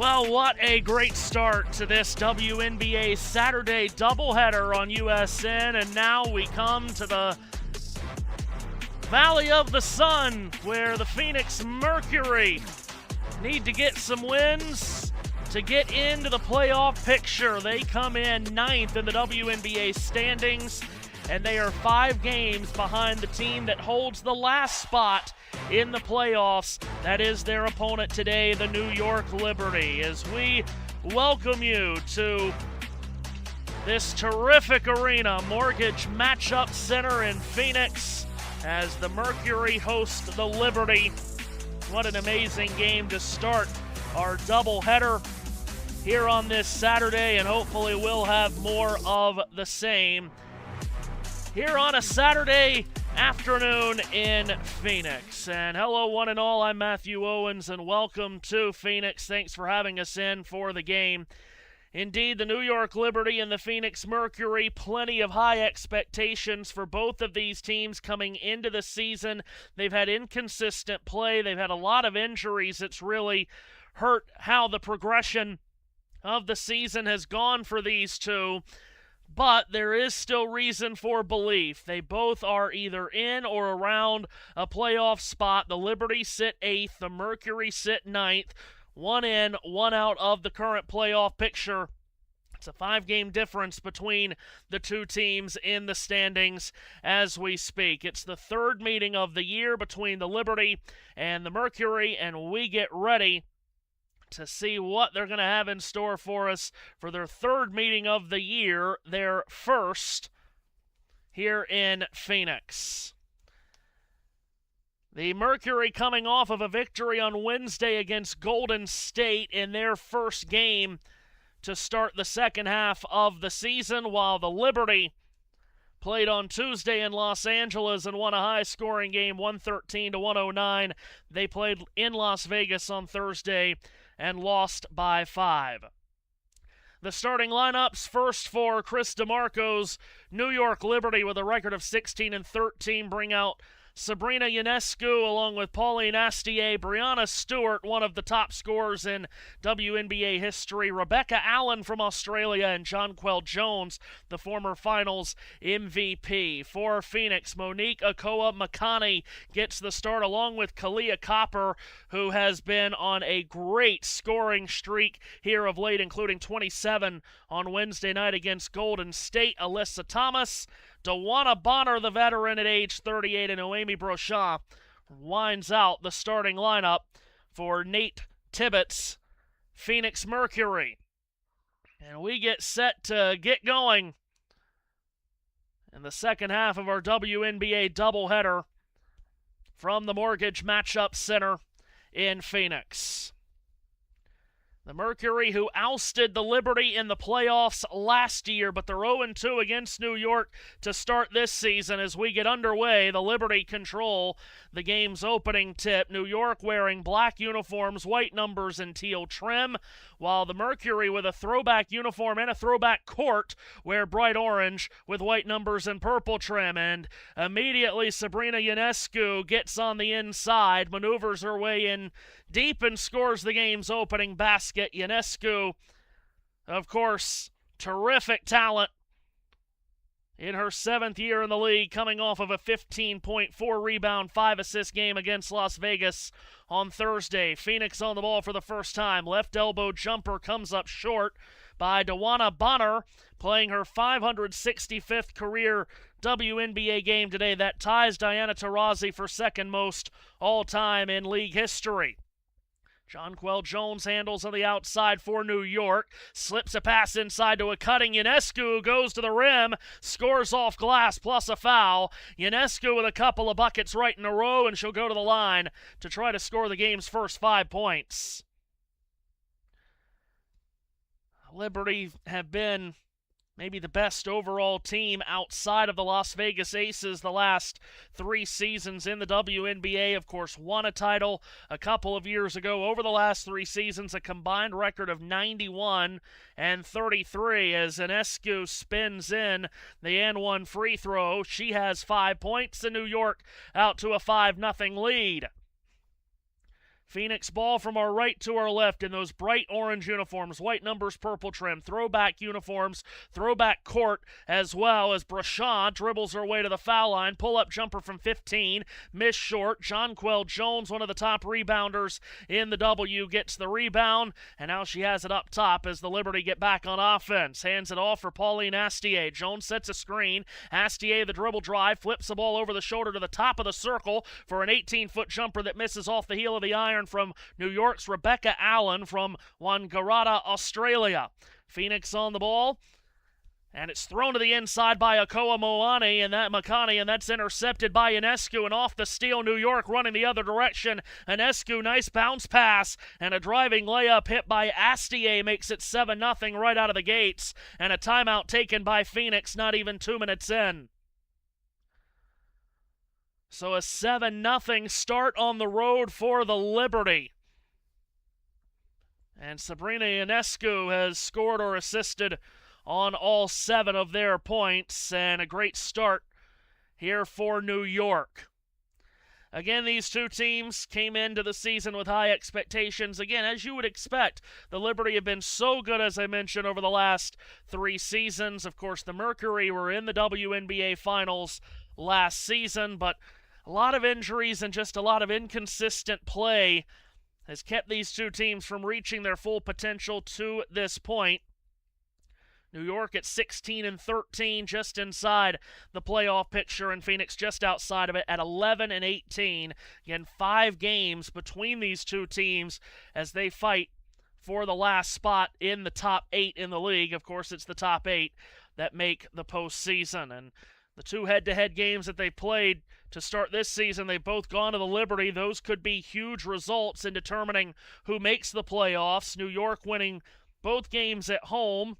Well, what a great start to this WNBA Saturday doubleheader on USN, and now we come to the Valley of the Sun, where the Phoenix Mercury need to get some wins to get into the playoff picture. They come in ninth in the WNBA standings, and they are 5 games behind the team that holds the last spot in the playoffs. That is their opponent today, the New York Liberty. As we welcome you to this terrific arena, Mortgage Matchup Center in Phoenix, as the Mercury host the Liberty. What an amazing game to start our doubleheader here on this Saturday, and hopefully we'll have more of the same here on a Saturday afternoon in Phoenix. And hello one and all, I'm Matthew Owens, and welcome to Phoenix. Thanks for having us in for the game. Indeed, the New York Liberty and the Phoenix Mercury, plenty of high expectations for both of these teams coming into the season. They've had inconsistent play. They've had a lot of injuries. It's really hurt how the progression of the season has gone for these two. But there is still reason for belief. They both are either in or around a playoff spot. The Liberty sit 8th, the Mercury sit 9th. 1 in, 1 out of the current playoff picture. It's a 5-game difference between the two teams in the standings as we speak. It's the 3rd meeting of the year between the Liberty and the Mercury, and we get ready to see what they're going to have in store for us for their 3rd meeting of the year, their first here in Phoenix. The Mercury coming off of a victory on Wednesday against Golden State in their first game to start the second half of the season, while the Liberty played on Tuesday in Los Angeles and won a high-scoring game, 113-109. They played in Las Vegas on Thursday and lost by 5. The starting lineups, first for Chris DeMarco's New York Liberty with a record of 16-13, bring out Sabrina Ionescu along with Pauline Astier, Breanna Stewart, one of the top scorers in WNBA history, Rebecca Allen from Australia, and Jonquel Jones, the former finals MVP. For Phoenix, Monique Okoa-Makani gets the start along with Kalia Copper, who has been on a great scoring streak here of late, including 27 on Wednesday night against Golden State. Alyssa Thomas, Dawana Bonner, the veteran at age 38, and Noemi Brochamp winds out the starting lineup for Nate Tibbetts' Phoenix Mercury. And we get set to get going in the second half of our WNBA doubleheader from the Mortgage Matchup Center in Phoenix. The Mercury, who ousted the Liberty in the playoffs last year, but they're 0-2 against New York to start this season. As we get underway, the Liberty control the game's opening tip. New York wearing black uniforms, white numbers, and teal trim, while the Mercury with a throwback uniform and a throwback court wear bright orange with white numbers and purple trim. And immediately Sabrina Ionescu gets on the inside, maneuvers her way in deep and scores the game's opening basket. Ionescu, of course, terrific talent in her 7th year in the league, coming off of a 15.4 rebound, 5 assist game against Las Vegas on Thursday. Phoenix on the ball for the first time. Left elbow jumper comes up short by Dawana Bonner, playing her 565th career WNBA game today. That ties Diana Taurasi for second most all-time in league history. Jonquel Jones handles on the outside for New York, slips a pass inside to a cutting Ionescu, who goes to the rim, scores off glass plus a foul. Ionescu with a couple of buckets right in a row, and she'll go to the line to try to score the game's first 5 points. Liberty have been maybe the best overall team outside of the Las Vegas Aces the last 3 seasons in the WNBA. Of course, won a title a couple of years ago. Over the last 3 seasons, a combined record of 91 and 33 as Ionescu spins in the and-one free throw. She has 5 points, and New York out to a 5-0 lead. Phoenix ball from our right to our left in those bright orange uniforms, white numbers, purple trim, throwback uniforms, throwback court, as well as Breanna dribbles her way to the foul line, pull-up jumper from 15, miss short. Jonquel Jones, one of the top rebounders in the W, gets the rebound, and now she has it up top as the Liberty get back on offense. Hands it off for Pauline Astier. Jones sets a screen. Astier, the dribble drive, flips the ball over the shoulder to the top of the circle for an 18-foot jumper that misses off the heel of the iron from New York's Rebecca Allen from Wangaratta, Australia. Phoenix on the ball, and it's thrown to the inside by Akoa Makani, and that's intercepted by Ionescu, and off the steal, New York running the other direction. Ionescu, nice bounce pass, and a driving layup hit by Astier makes it 7-0 right out of the gates, and a timeout taken by Phoenix not even 2 minutes in. So a 7-0 start on the road for the Liberty. And Sabrina Ionescu has scored or assisted on all 7 of their points, and a great start here for New York. Again, these two teams came into the season with high expectations. Again, as you would expect, the Liberty have been so good, as I mentioned, over the last 3 seasons. Of course, the Mercury were in the WNBA Finals last season, but a lot of injuries and just a lot of inconsistent play has kept these two teams from reaching their full potential to this point. New York at 16-13, just inside the playoff picture, and Phoenix just outside of it at 11-18. Again, 5 games between these two teams as they fight for the last spot in the top 8 in the league. Of course, it's the top 8 that make the postseason, and the 2 head-to-head games that they played to start this season, they've both gone to the Liberty. Those could be huge results in determining who makes the playoffs. New York winning both games at home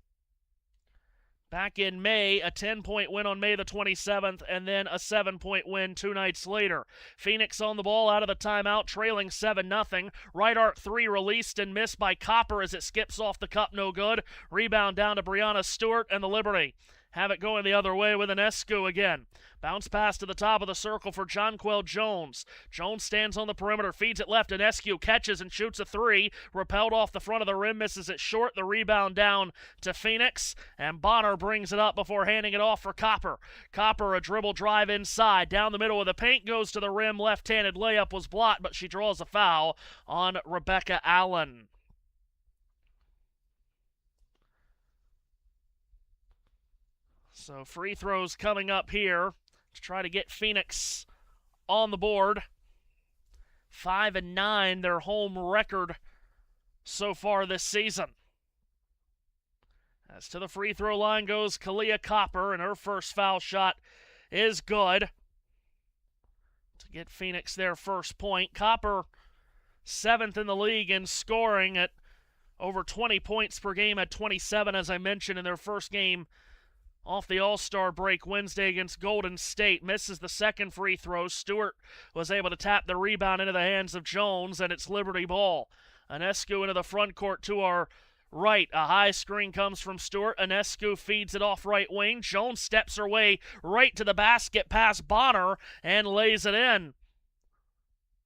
back in May, a 10-point win on May the 27th, and then a 7-point win 2 nights later. Phoenix on the ball out of the timeout, trailing 7-0. Right arc 3 released and missed by Copper as it skips off the cup, no good. Rebound down to Breanna Stewart, and the Liberty have it going the other way with Ionescu again. Bounce pass to the top of the circle for Jonquel Jones. Jones stands on the perimeter, feeds it left. Ionescu catches and shoots a 3. Repelled off the front of the rim, misses it short. The rebound down to Phoenix, and Bonner brings it up before handing it off for Copper. Copper, a dribble drive inside. Down the middle of the paint, goes to the rim. Left-handed layup was blocked, but she draws a foul on Rebecca Allen. So free throws coming up here to try to get Phoenix on the board. 5-9, their home record so far this season. As to the free throw line goes Kalia Copper, and her first foul shot is good to get Phoenix their first point. Copper, 7th in the league in scoring at over 20 points per game at 27, as I mentioned, in their first game off the All-Star break Wednesday against Golden State. Misses the second free throw. Stewart was able to tap the rebound into the hands of Jones, and it's Liberty ball. Ionescu into the front court to our right. A high screen comes from Stewart. Ionescu feeds it off right wing. Jones steps her way right to the basket past Bonner and lays it in.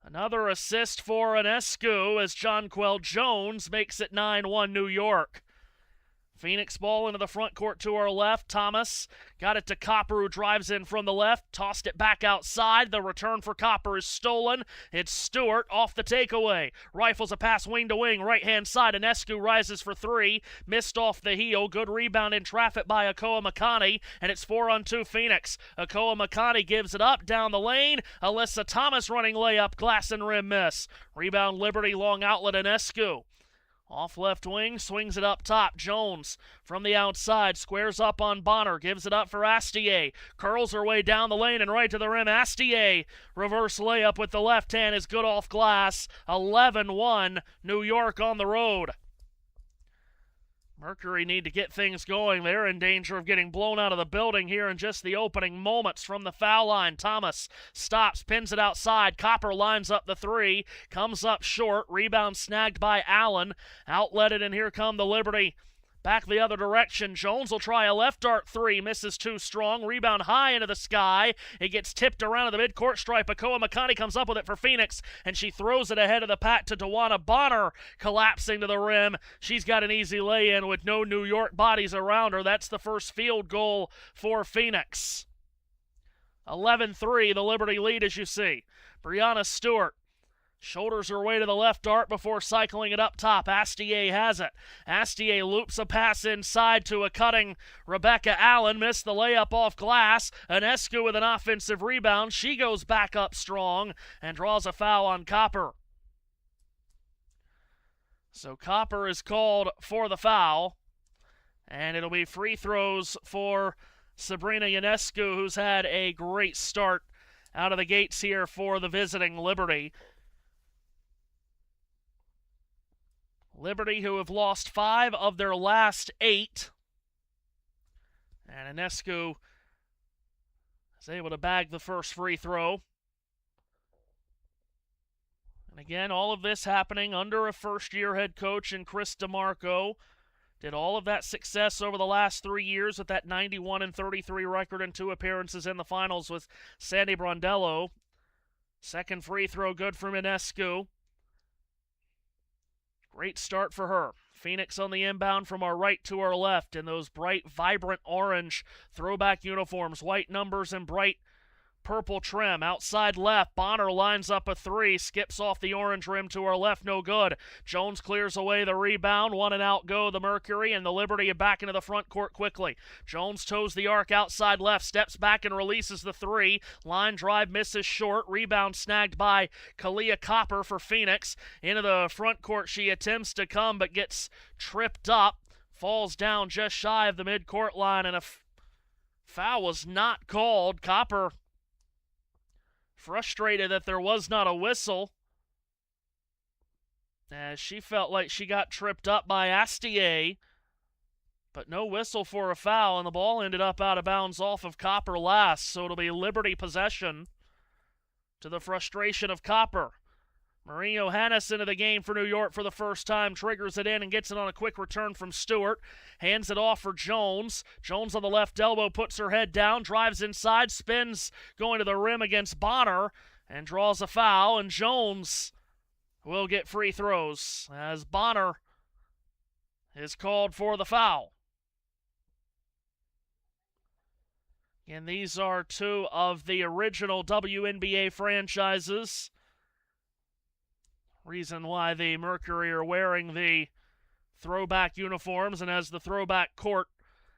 Another assist for Ionescu as Jonquel Jones makes it 9-1 New York. Phoenix ball into the front court to our left. Thomas got it to Copper, who drives in from the left. Tossed it back outside. The return for Copper is stolen. It's Stewart off the takeaway. Rifles a pass wing to wing. Right-hand side. Ionescu rises for 3. Missed off the heel. Good rebound in traffic by Akoa Makani. And it's 4-on-2 Phoenix. Akoa Makani gives it up down the lane. Alyssa Thomas running layup. Glass and rim miss. Rebound Liberty. Long outlet Ionescu. Off left wing, swings it up top. Jones from the outside, squares up on Bonner, gives it up for Astier. Curls her way down the lane and right to the rim. Astier, reverse layup with the left hand is good off glass. 11-1, New York on the road. Mercury need to get things going. They're in danger of getting blown out of the building here in just the opening moments from the foul line. Thomas stops, pins it outside. Copper lines up the 3, comes up short. Rebound snagged by Allen. Outlet it, and here come the Liberty Back the other direction. Jones will try a left dart three. Misses too strong. Rebound high into the sky. It gets tipped around to the midcourt stripe. Akoa Makani comes up with it for Phoenix, and she throws it ahead of the pack to Dewana Bonner, collapsing to the rim. She's got an easy lay-in with no New York bodies around her. That's the first field goal for Phoenix. 11-3, the Liberty lead, as you see. Breanna Stewart shoulders her way to the left dart before cycling it up top. Astier has it. Astier loops a pass inside to a cutting Rebecca Allen. Missed the layup off glass. Ionescu with an offensive rebound. She goes back up strong and draws a foul on Copper. So Copper is called for the foul. And it'll be free throws for Sabrina Ionescu, who's had a great start out of the gates here for the visiting Liberty. Liberty, who have lost 5 of their last 8. And Ionescu is able to bag the first free throw. And again, all of this happening under a first-year head coach in Chris DeMarco. Did all of that success over the last 3 years with that 91-33 record and 2 appearances in the finals with Sandy Brondello. Second free throw good from Ionescu. Great start for her. Phoenix on the inbound from our right to our left in those bright, vibrant orange throwback uniforms, white numbers and bright purple trim. Outside left, Bonner lines up a three, skips off the orange rim to our left, no good. Jones clears away the rebound, 1 and out go the Mercury, and the Liberty back into the front court quickly. Jones toes the arc outside left, steps back and releases the three. Line drive misses short, rebound snagged by Kalia Copper for Phoenix. Into the front court she attempts to come but gets tripped up, falls down just shy of the midcourt line, and a foul was not called. Copper frustrated that there was not a whistle, as she felt like she got tripped up by Astier, but no whistle for a foul, and the ball ended up out of bounds off of Copper last, so it'll be Liberty possession to the frustration of Copper. Marie Johannes into the game for New York for the first time, triggers it in and gets it on a quick return from Stewart. Hands it off for Jones. Jones on the left elbow, puts her head down, drives inside, spins going to the rim against Bonner, and draws a foul, and Jones will get free throws as Bonner is called for the foul. And these are 2 of the original WNBA franchises. Reason why the Mercury are wearing the throwback uniforms and has the throwback court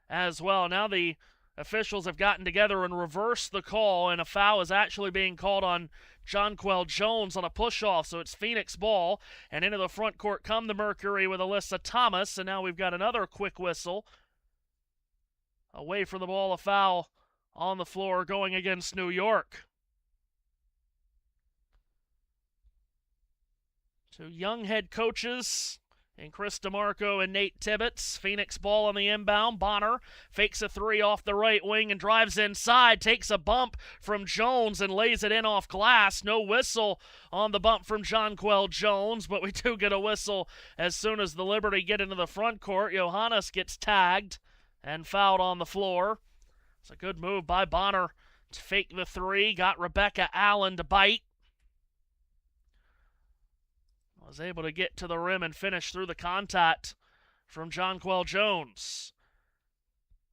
as well. Now the officials have gotten together and reversed the call, and a foul is actually being called on Jonquel Jones on a push-off, so it's Phoenix ball, and into the front court come the Mercury with Alyssa Thomas, and now we've got another quick whistle. Away from the ball, a foul on the floor going against New York. 2 young head coaches in Chris DeMarco and Nate Tibbetts. Phoenix ball on the inbound. Bonner fakes a three off the right wing and drives inside. Takes a bump from Jones and lays it in off glass. No whistle on the bump from Jonquel Jones, but we do get a whistle as soon as the Liberty get into the front court. Johannes gets tagged and fouled on the floor. It's a good move by Bonner to fake the three. Got Rebecca Allen to bite. Was able to get to the rim and finish through the contact from Jonquel Jones.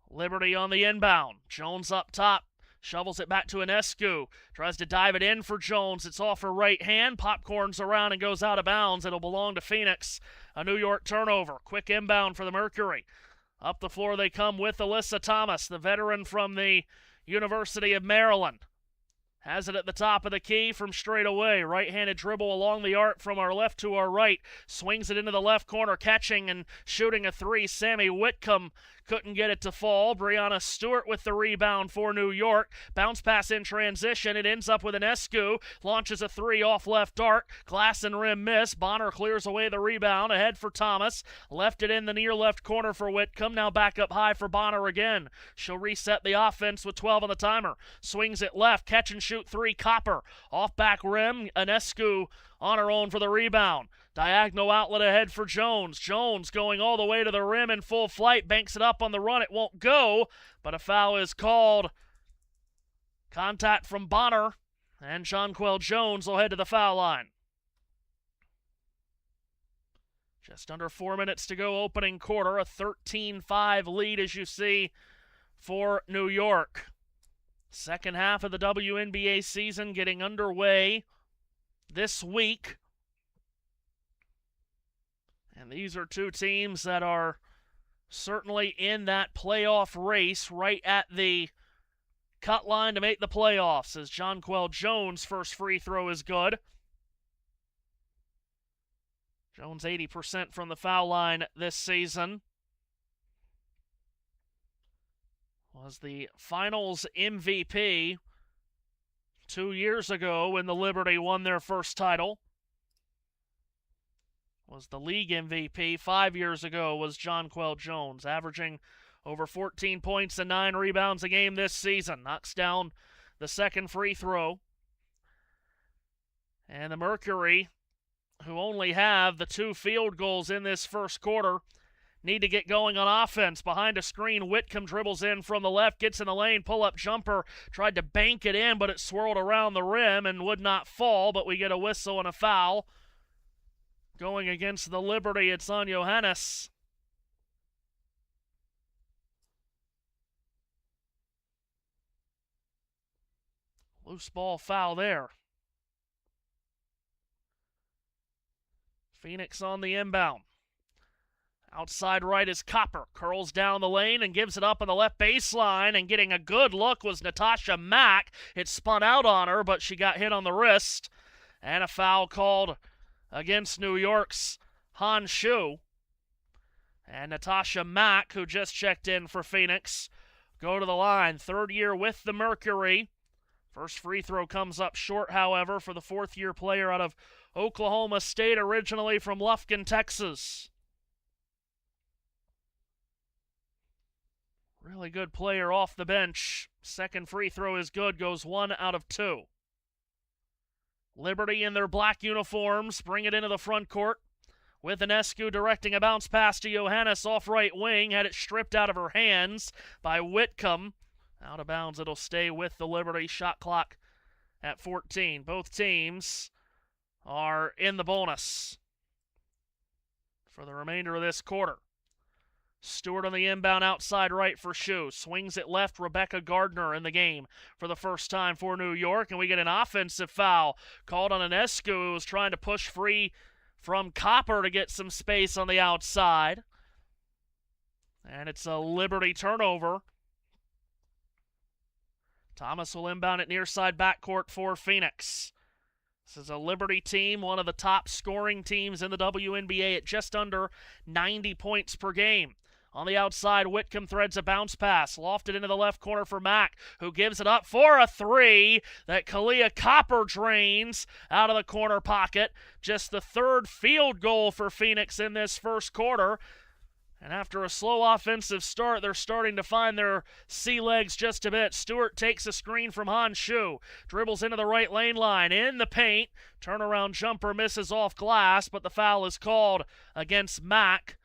Liberty on the inbound. Jones up top. Shovels it back to Ionescu. Tries to dive it in for Jones. It's off her right hand. Popcorns around and goes out of bounds. It'll belong to Phoenix. A New York turnover. Quick inbound for the Mercury. Up the floor they come with Alyssa Thomas, the veteran from the University of Maryland. Has it at the top of the key from straight away. Right-handed dribble along the arc from our left to our right. Swings it into the left corner, catching and shooting a three. Sammy Whitcomb couldn't get it to fall. Breanna Stewart with the rebound for New York. Bounce pass in transition. It ends up with Ionescu. Launches a three off left arc. Glass and rim miss. Bonner clears away the rebound. Ahead for Thomas. Left it in the near left corner for Whitcomb. Now back up high for Bonner again. She'll reset the offense with 12 on the timer. Swings it left. Catch and shoot three. Copper. Off back rim. Ionescu on her own for the rebound. Diagonal outlet ahead for Jones. Jones going all the way to the rim in full flight. Banks it up on the run. It won't go, but a foul is called. Contact from Bonner, and Jonquel Jones will head to the foul line. Just under 4 minutes to go opening quarter. A 13-5 lead, as you see, for New York. Second half of the WNBA season getting underway this week. And these are two teams that are certainly in that playoff race, right at the cut line to make the playoffs, as Jonquel Jones' first free throw is good. Jones 80% from the foul line this season. Was the finals MVP 2 years ago when the Liberty won their first title. Was the league MVP 5 years ago was Jonquel Jones, averaging over 14 points and 9 rebounds a game this season. Knocks down the second free throw. And the Mercury, who only have the 2 field goals in this first quarter, need to get going on offense. Behind a screen, Whitcomb dribbles in from the left, gets in the lane, pull-up jumper, tried to bank it in, but it swirled around the rim and would not fall, but we get a whistle and a foul. Going against the Liberty, it's on Johannes. Loose ball foul there. Phoenix on the inbound. Outside right is Copper. Curls down the lane and gives it up on the left baseline. And getting a good look was Natasha Mack. It spun out on her, but she got hit on the wrist. And a foul called against New York's Han Shu. And Natasha Mack, who just checked in for Phoenix, go to the line. Third year with the Mercury. First free throw comes up short, however, for the fourth-year player out of Oklahoma State, originally from Lufkin, Texas. Really good player off the bench. Second free throw is good, goes 1 out of 2. Liberty in their black uniforms bring it into the front court, with Ionescu directing a bounce pass to Johannes off right wing. Had it stripped out of her hands by Whitcomb. Out of bounds, it'll stay with the Liberty. Shot clock at 14. Both teams are in the bonus for the remainder of this quarter. Stewart on the inbound outside right for Shu. Swings it left. Rebecca Gardner in the game for the first time for New York. And we get an offensive foul called on Ionescu, who was trying to push free from Copper to get some space on the outside. And it's a Liberty turnover. Thomas will inbound it near side backcourt for Phoenix. This is a Liberty team, one of the top scoring teams in the WNBA at just under 90 points per game. On the outside, Whitcomb threads a bounce pass, lofted into the left corner for Mack, who gives it up for a three that Kalia Copper drains out of the corner pocket. Just the third field goal for Phoenix in this first quarter. And after a slow offensive start, they're starting to find their sea legs just a bit. Stewart takes a screen from Han Shu, dribbles into the right lane line, in the paint. Turnaround jumper misses off glass, but the foul is called against Mack.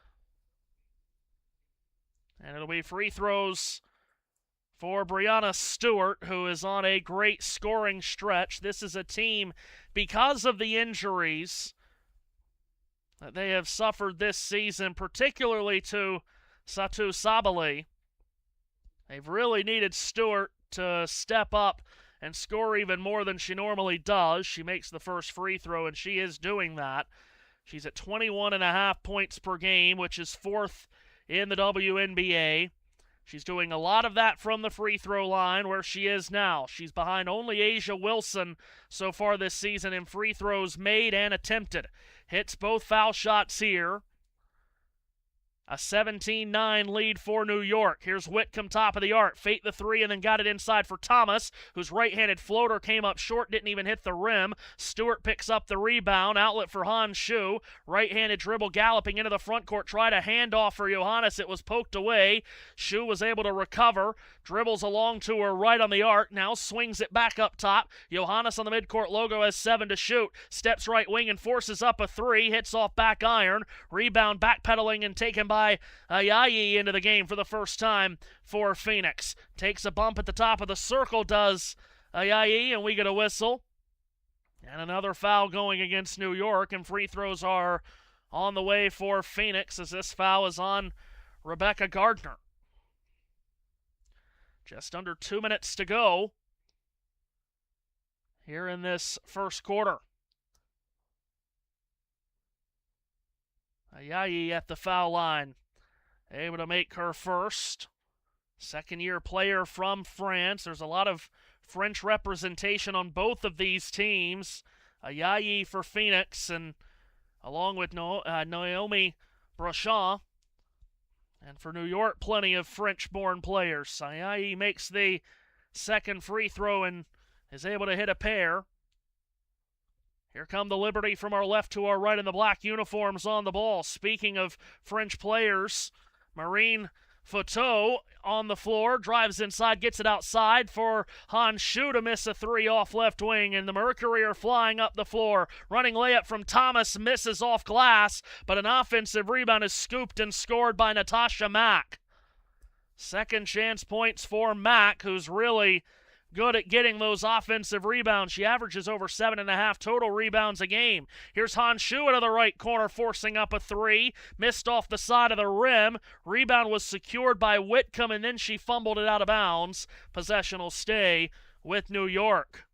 And it'll be free throws for Breanna Stewart, who is on a great scoring stretch. This is a team, because of the injuries that they have suffered this season, particularly to Satu Sabali. They've really needed Stewart to step up and score even more than she normally does. She makes the first free throw, and she is doing that. She's at 21.5 points per game, which is fourth in the WNBA. She's doing a lot of that from the free throw line where she is now. She's behind only Asia Wilson so far this season in free throws made and attempted. Hits both foul shots here. A 17-9 lead for New York. Here's Whitcomb, top of the arc. Fate the three and then got it inside for Thomas, whose right-handed floater came up short, didn't even hit the rim. Stewart picks up the rebound. Outlet for Han Shu. Right-handed dribble galloping into the front court. Tried a handoff for Johannes. It was poked away. Shu was able to recover. Dribbles along to her right on the arc. Now swings it back up top. Johannes on the midcourt logo has 7 to shoot. Steps right wing and forces up a three. Hits off back iron. Rebound backpedaling and taken by Ayayi into the game for the first time for Phoenix. Takes a bump at the top of the circle, does Ayayi, and we get a whistle. And another foul going against New York, and free throws are on the way for Phoenix as this foul is on Rebecca Gardner. Just under 2 minutes to go here in this first quarter. Ayayi at the foul line, able to make her first. Second-year player from France. There's a lot of French representation on both of these teams. Ayayi for Phoenix, and along with Naomi Brochamp. And for New York, plenty of French-born players. Ayayi makes the second free throw and is able to hit a pair. Here come the Liberty from our left to our right in the black uniforms on the ball. Speaking of French players, Marine Foteau on the floor, drives inside, gets it outside for Han Shu to miss a three off left wing, and the Mercury are flying up the floor. Running layup from Thomas, misses off glass, but an offensive rebound is scooped and scored by Natasha Mack. Second chance points for Mack, who's really good at getting those offensive rebounds. She averages over 7.5 total rebounds a game. Here's Han Shu into the right corner, forcing up a three. Missed off the side of the rim. Rebound was secured by Whitcomb, and then she fumbled it out of bounds. Possession will stay with New York.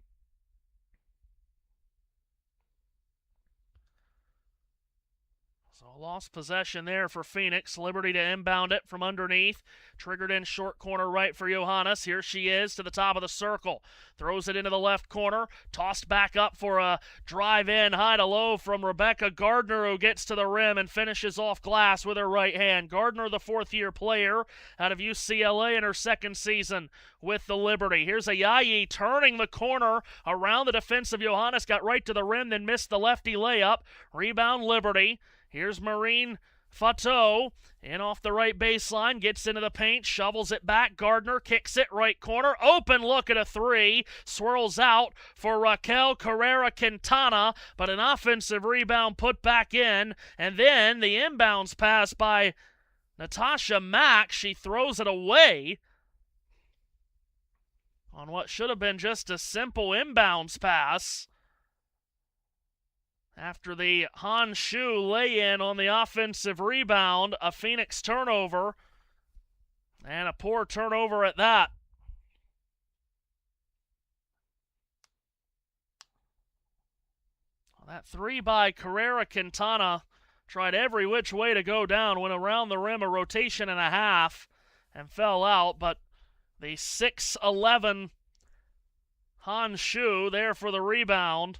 So lost possession there for Phoenix. Liberty to inbound it from underneath. Triggered in short corner right for Johannes. Here she is to the top of the circle. Throws it into the left corner. Tossed back up for a drive in high to low from Rebecca Gardner, who gets to the rim and finishes off glass with her right hand. Gardner, the fourth-year player out of UCLA in her second season with the Liberty. Here's Ayayi turning the corner around the defense of Johannes. Got right to the rim, then missed the lefty layup. Rebound Liberty. Here's Marine Foteau in off the right baseline, gets into the paint, shovels it back. Gardner kicks it right corner. Open look at a three. Swirls out for Raquel Carrera-Quintana, but an offensive rebound put back in. And then the inbounds pass by Natasha Mack. She throws it away on what should have been just a simple inbounds pass. After the Han Shu lay-in on the offensive rebound, a Phoenix turnover, and a poor turnover at that. That three by Carrera-Quintana tried every which way to go down, went around the rim a rotation and a half, and fell out, but the 6'11" Han Shu there for the rebound.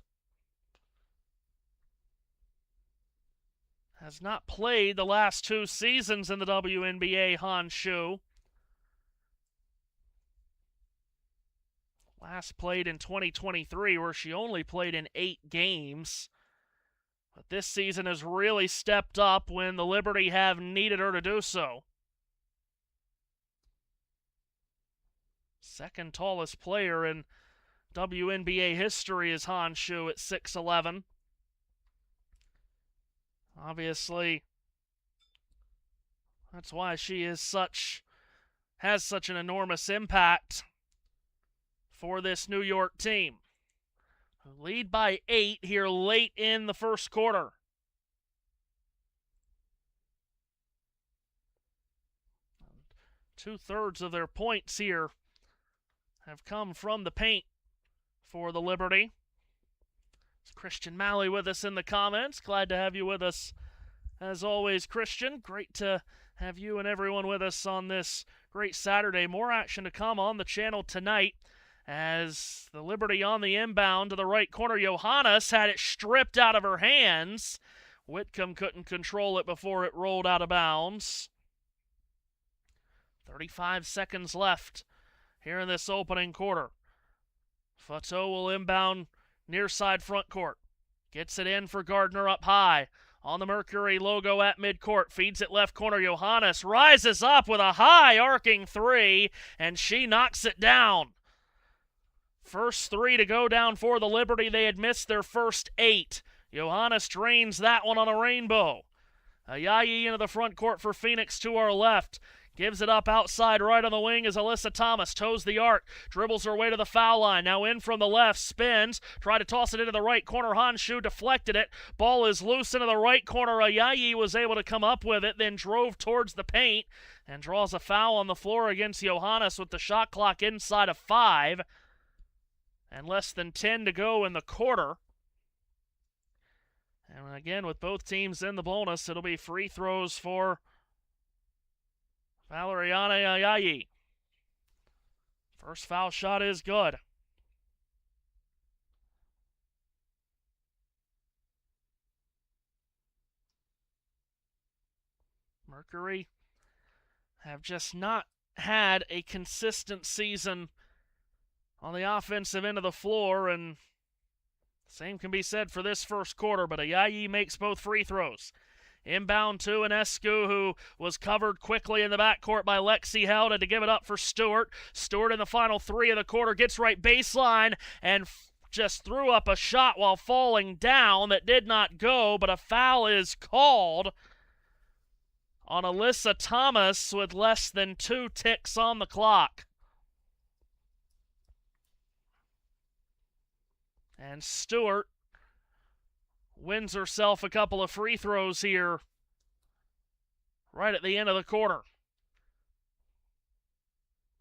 Has not played the last 2 seasons in the WNBA, Han Shu. Last played in 2023, where she only played in 8 games. But this season has really stepped up when the Liberty have needed her to do so. Second tallest player in WNBA history is Han Shu at 6'11". Obviously, that's why she has such an enormous impact for this New York team. Lead by 8 here late in the first quarter. Two-thirds of their points here have come from the paint for the Liberty. Christian Malley with us in the comments. Glad to have you with us as always, Christian. Great to have you and everyone with us on this great Saturday. More action to come on the channel tonight as the Liberty on the inbound to the right corner. Johannes had it stripped out of her hands. Whitcomb couldn't control it before it rolled out of bounds. 35 seconds left here in this opening quarter. Fateau will inbound near side front court. Gets it in for Gardner up high. On the Mercury logo at midcourt. Feeds it left corner. Johannes rises up with a high arcing three, and she knocks it down. First three to go down for the Liberty. They had missed their first 8. Johannes drains that one on a rainbow. Ayayi into the front court for Phoenix to our left. Gives it up outside right on the wing as Alyssa Thomas toes the arc. Dribbles her way to the foul line. Now in from the left. Spins. Tried to toss it into the right corner. Hanshu deflected it. Ball is loose into the right corner. Ayayi was able to come up with it. Then drove towards the paint. And draws a foul on the floor against Johannes with the shot clock inside of 5. And less than 10 to go in the quarter. And again, with both teams in the bonus, it'll be free throws for Valeriana Ayayi. First foul shot is good. Mercury have just not had a consistent season on the offensive end of the floor, and same can be said for this first quarter, but Ayayi makes both free throws. Inbound to Ionescu, who was covered quickly in the backcourt by Lexi Held, to give it up for Stewart. Stewart in the final 3 of the quarter gets right baseline and just threw up a shot while falling down that did not go, but a foul is called on Alyssa Thomas with less than 2 ticks on the clock. And Stewart wins herself a couple of free throws here right at the end of the quarter.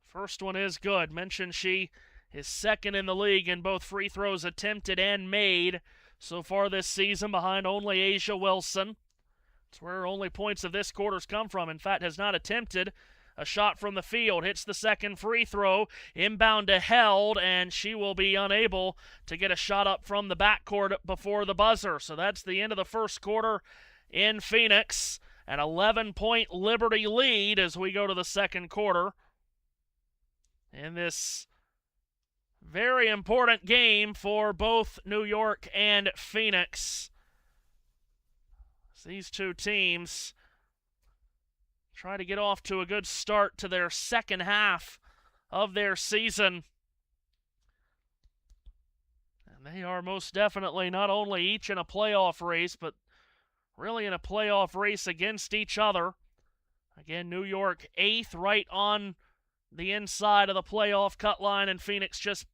First one is good. Mentioned she is second in the league in both free throws attempted and made so far this season, behind only Asia Wilson. It's where her only points of this quarter's come from. In fact, has not attempted a shot from the field. Hits the second free throw. Inbound to Held, and she will be unable to get a shot up from the backcourt before the buzzer. So that's the end of the first quarter in Phoenix. An 11-point Liberty lead as we go to the second quarter in this very important game for both New York and Phoenix. These two teams try to get off to a good start to their second half of their season. And they are most definitely not only each in a playoff race, but really in a playoff race against each other. Again, New York 8th, right on the inside of the playoff cut line, and Phoenix just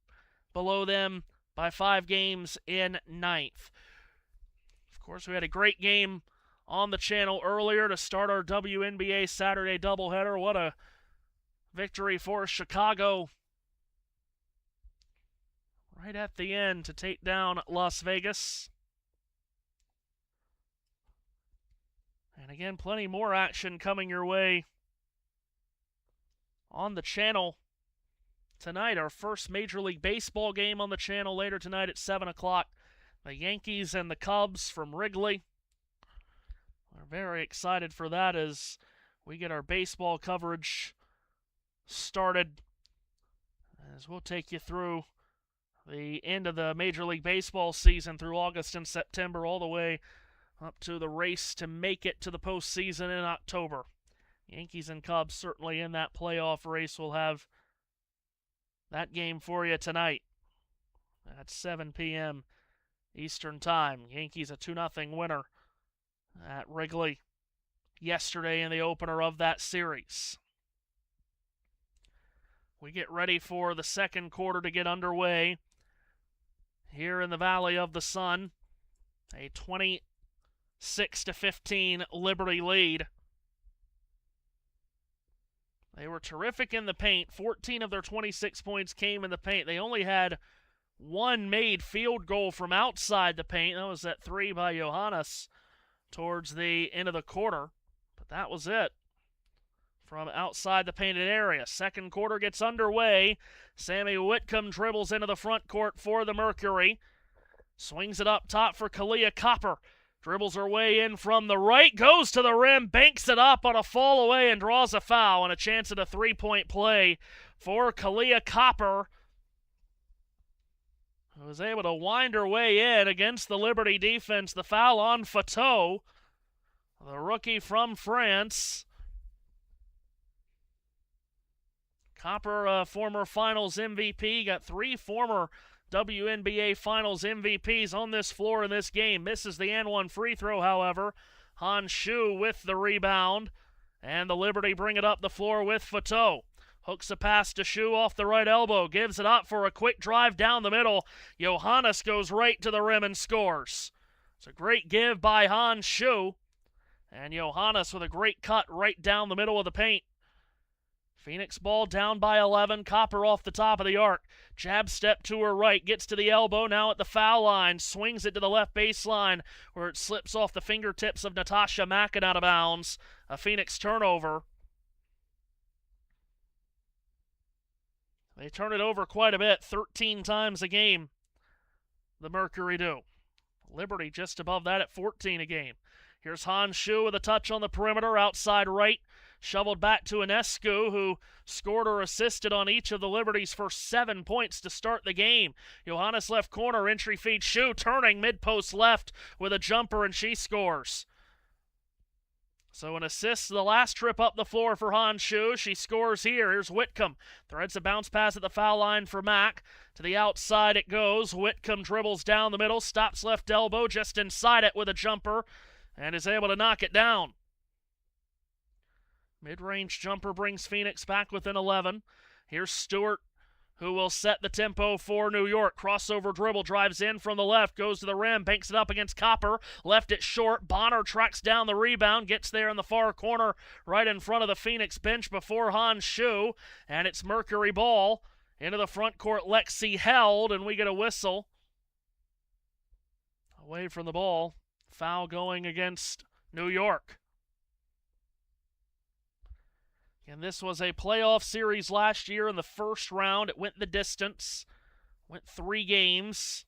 below them by 5 games in 9th. Of course, we had a great game on the channel earlier to start our WNBA Saturday doubleheader. What a victory for Chicago right at the end to take down Las Vegas. And again, plenty more action coming your way on the channel tonight. Our first Major League Baseball game on the channel later tonight at 7 o'clock. The Yankees and the Cubs from Wrigley. We're very excited for that as we get our baseball coverage started, as we'll take you through the end of the Major League Baseball season through August and September, all the way up to the race to make it to the postseason in October. Yankees and Cubs certainly in that playoff race. We'll have that game for you tonight at 7 p.m. Eastern Time. Yankees a 2-0 winner at Wrigley yesterday in the opener of that series. We get ready for the second quarter to get underway here in the Valley of the Sun. A 26-15 Liberty lead. They were terrific in the paint. 14 of their 26 points came in the paint. They only had one made field goal from outside the paint. That was that 3 by Johannes towards the end of the quarter. But that was it from outside the painted area. Second quarter gets underway. Sammy Whitcomb dribbles into the front court for the Mercury. Swings it up top for Kalia Copper. Dribbles her way in from the right, goes to the rim, banks it up on a fall away and draws a foul, and a chance at a three-point play for Kalia Copper, who was able to wind her way in against the Liberty defense. The foul on Fateau, the rookie from France. Copper, former Finals MVP, got 3 former WNBA Finals MVPs on this floor in this game. Misses the and one free throw, however. Han Shu with the rebound, and the Liberty bring it up the floor with Fateau. Hooks a pass to Shu off the right elbow, gives it up for a quick drive down the middle. Johannes goes right to the rim and scores. It's a great give by Han Shu, and Johannes with a great cut right down the middle of the paint. Phoenix ball down by 11. Copper off the top of the arc. Jab step to her right. Gets to the elbow. Now at the foul line. Swings it to the left baseline where it slips off the fingertips of Natasha Mackin out of bounds. A Phoenix turnover. They turn it over quite a bit. 13 times a game. The Mercury do. Liberty just above that at 14 a game. Here's Han Shu with a touch on the perimeter. Outside right. Shoveled back to Ionescu, who scored or assisted on each of the Liberty's first 7 points to start the game. Johannes left corner, entry feed, Shu turning mid-post left with a jumper, and she scores. So an assist the last trip up the floor for Han Shu. She scores here. Here's Whitcomb. Threads a bounce pass at the foul line for Mack. To the outside it goes. Whitcomb dribbles down the middle, stops left elbow, just inside it with a jumper, and is able to knock it down. Mid-range jumper brings Phoenix back within 11. Here's Stewart, who will set the tempo for New York. Crossover dribble, drives in from the left, goes to the rim, banks it up against Copper, left it short. Bonner tracks down the rebound, gets there in the far corner, right in front of the Phoenix bench before Han Shu, and it's Mercury ball. Into the front court, Lexi held, and we get a whistle. Away from the ball. Foul going against New York. And this was a playoff series last year in the first round. It went the distance, went 3 games.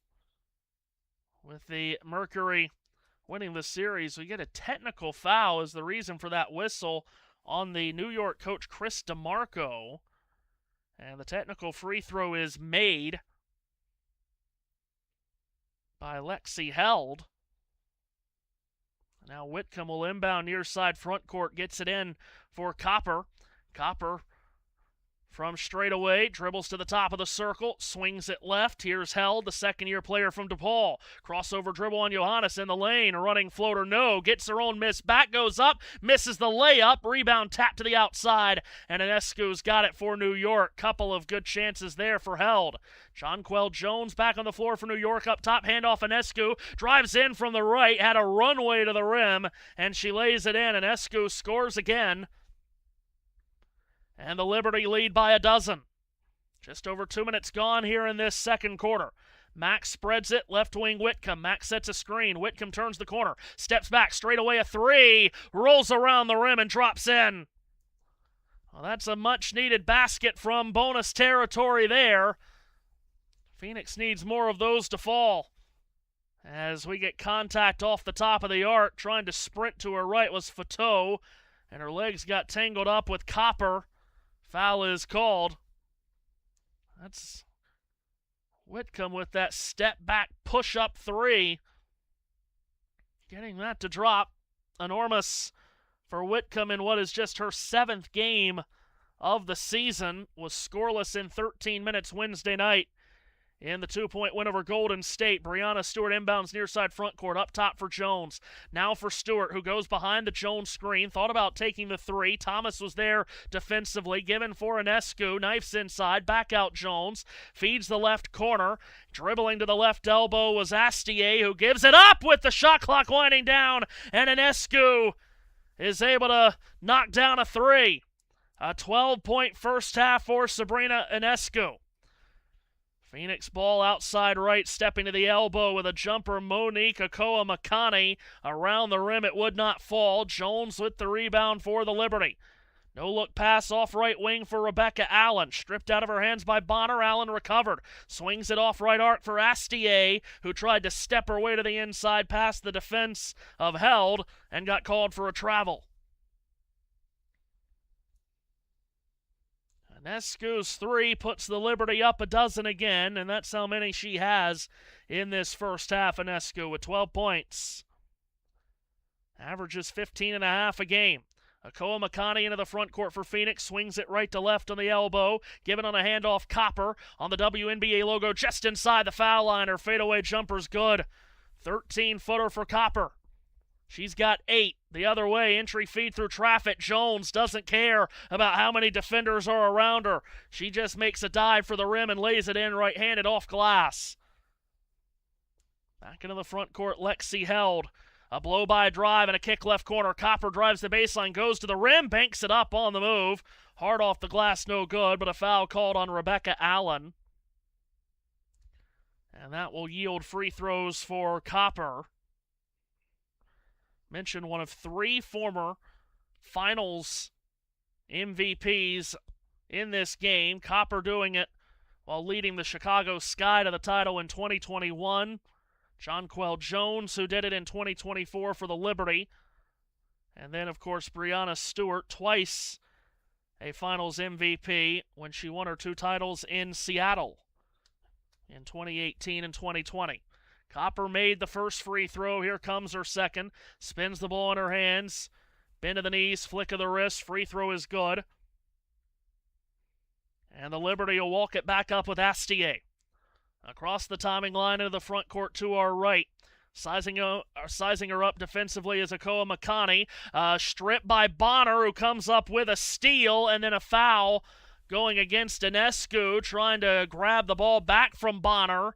With the Mercury winning the series, we get a technical foul as the reason for that whistle on the New York coach Chris DeMarco. And the technical free throw is made by Lexi Held. Now Whitcomb will inbound near side front court, gets it in for Copper. Copper from straightaway, dribbles to the top of the circle, swings it left. Here's Held, the second-year player from DePaul. Crossover dribble on Johannes in the lane. A running floater, no. Gets her own miss. Back goes up, misses the layup. Rebound tap to the outside, and Ionescu's got it for New York. Couple of good chances there for Held. Jonquel Jones back on the floor for New York. Up top, handoff Ionescu. Drives in from the right, had a runway to the rim, and she lays it in. Ionescu scores again. And the Liberty lead by a dozen. Just over 2 minutes gone here in this second quarter. Mack spreads it, left wing Whitcomb. Mack sets a screen. Whitcomb turns the corner. Steps back, straight away a 3. Rolls around the rim and drops in. Well, that's a much-needed basket from bonus territory there. Phoenix needs more of those to fall. As we get contact off the top of the arc, trying to sprint to her right was Fateau, and her legs got tangled up with Copper. Foul is called. That's Whitcomb with that step-back push-up 3. Getting that to drop. Enormous for Whitcomb in what is just her 7th game of the season. Was scoreless in 13 minutes Wednesday night in the 2-point win over Golden State. Breanna Stewart inbounds near side front court. Up top for Jones. Now for Stewart, who goes behind the Jones screen. Thought about taking the 3. Thomas was there defensively. Given for Ionescu. Knifes inside. Back out Jones. Feeds the left corner. Dribbling to the left elbow was Astier, who gives it up with the shot clock winding down. And Ionescu is able to knock down a 3. A 12-point first half for Sabrina Ionescu. Phoenix ball outside right, stepping to the elbow with a jumper. Monique Akoa Makani around the rim. It would not fall. Jones with the rebound for the Liberty. No-look pass off right wing for Rebecca Allen. Stripped out of her hands by Bonner. Allen recovered. Swings it off right arc for Astier, who tried to step her way to the inside past the defense of Held and got called for a travel. Enescu's three puts the Liberty up a dozen again, and that's how many she has in this first half. Enescu with 12 points. Averages 15.5 a game. Akoa Makani into the front court for Phoenix. Swings it right to left on the elbow. Given on a handoff. Copper on the WNBA logo just inside the foul line. Her fadeaway jumper's good. 13-footer for Copper. She's got 8. The other way, entry feed through traffic. Jones doesn't care about how many defenders are around her. She just makes a dive for the rim and lays it in right-handed off glass. Back into the front court, Lexi Held. A blow-by drive and a kick left corner. Copper drives the baseline, goes to the rim, banks it up on the move. Hard off the glass, no good, but a foul called on Rebecca Allen. And that will yield free throws for Copper. Mentioned one of 3 former finals MVPs in this game. Copper doing it while leading the Chicago Sky to the title in 2021. Jonquel Jones, who did it in 2024 for the Liberty. And then, of course, Breanna Stewart, twice a finals MVP when she won her 2 titles in Seattle in 2018 and 2020. Copper made the first free throw. Here comes her second. Spins the ball in her hands. Bend to the knees, flick of the wrist. Free throw is good. And the Liberty will walk it back up with Astier. Across the timing line into the front court to our right. Sizing her up defensively is Akoa Makani. Stripped by Bonner, who comes up with a steal and then a foul going against Enescu, trying to grab the ball back from Bonner.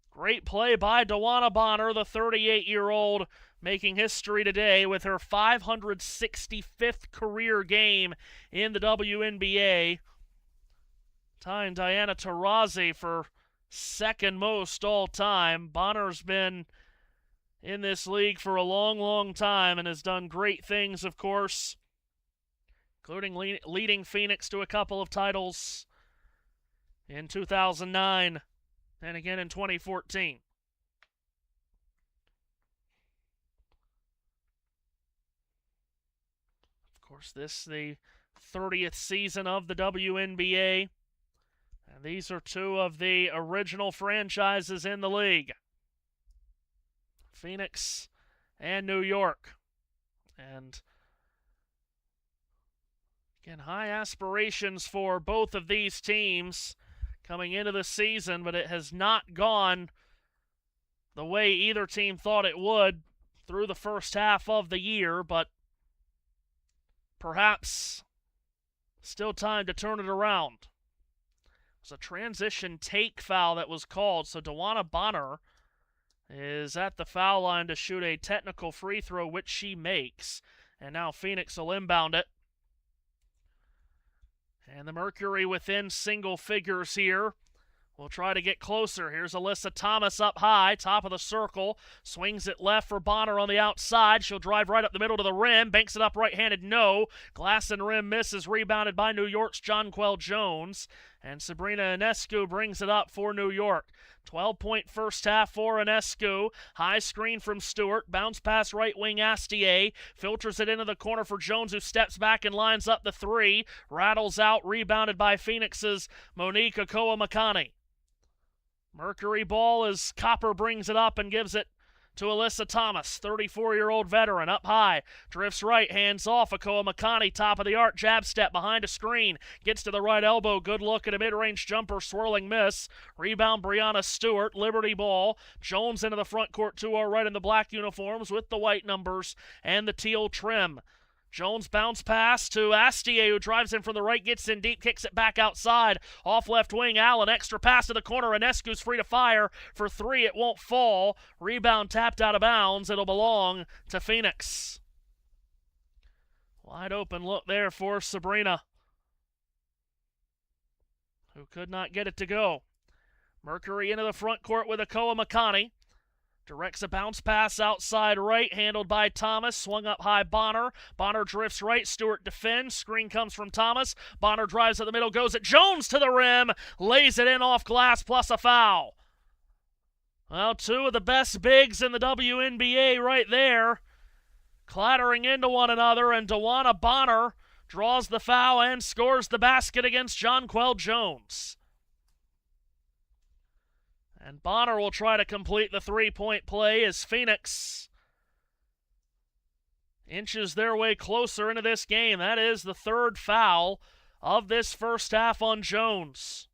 Great play by Dewana Bonner, the 38-year-old, making history today with her 565th career game in the WNBA. Tying Diana Taurasi for second most all time. Bonner's been in this league for a long, long time and has done great things, of course, including leading Phoenix to a couple of titles in 2009 and again in 2014. Of course, this the 30th season of the WNBA. And these are 2 of the original franchises in the league. Phoenix and New York. And again, high aspirations for both of these teams coming into the season, but it has not gone the way either team thought it would through the first half of the year, but perhaps still time to turn it around. It was a transition take foul that was called, so Dewana Bonner is at the foul line to shoot a technical free throw, which she makes, and now Phoenix will inbound it. And the Mercury within single figures here. We'll try to get closer. Here's Alyssa Thomas up high, top of the circle. Swings it left for Bonner on the outside. She'll drive right up the middle to the rim. Banks it up right-handed, no. Glass and rim misses, rebounded by New York's Jonquel Jones. And Sabrina Enescu brings it up for New York. 12-point first half for Enescu. High screen from Stewart. Bounce pass right wing Astier. Filters it into the corner for Jones, who steps back and lines up the 3. Rattles out, rebounded by Phoenix's Monique Akoa Makani. Mercury ball as Copper brings it up and gives it to Alyssa Thomas, 34-year-old veteran, up high, drifts right, hands off. Akoa Makani, top of the arc, jab step behind a screen, gets to the right elbow, good look at a mid-range jumper, swirling miss. Rebound Breanna Stewart, Liberty ball. Jones into the front court to our right in the black uniforms with the white numbers and the teal trim. Jones bounce pass to Astier, who drives in from the right, gets in deep, kicks it back outside. Off left wing, Allen, extra pass to the corner. Enescu's free to fire for 3. It won't fall. Rebound tapped out of bounds. It'll belong to Phoenix. Wide open look there for Sabrina, who could not get it to go. Mercury into the front court with Akoa Makani. Directs a bounce pass outside right, handled by Thomas. Swung up high, Bonner. Bonner drifts right, Stewart defends. Screen comes from Thomas. Bonner drives at the middle, goes at Jones to the rim. Lays it in off glass plus a foul. Well, two of the best bigs in the WNBA right there, clattering into one another, and Breanna Bonner draws the foul and scores the basket against Jonquel Jones. And Bonner will try to complete the three-point play as Phoenix inches their way closer into this game. That is the third foul of this first half on Jones.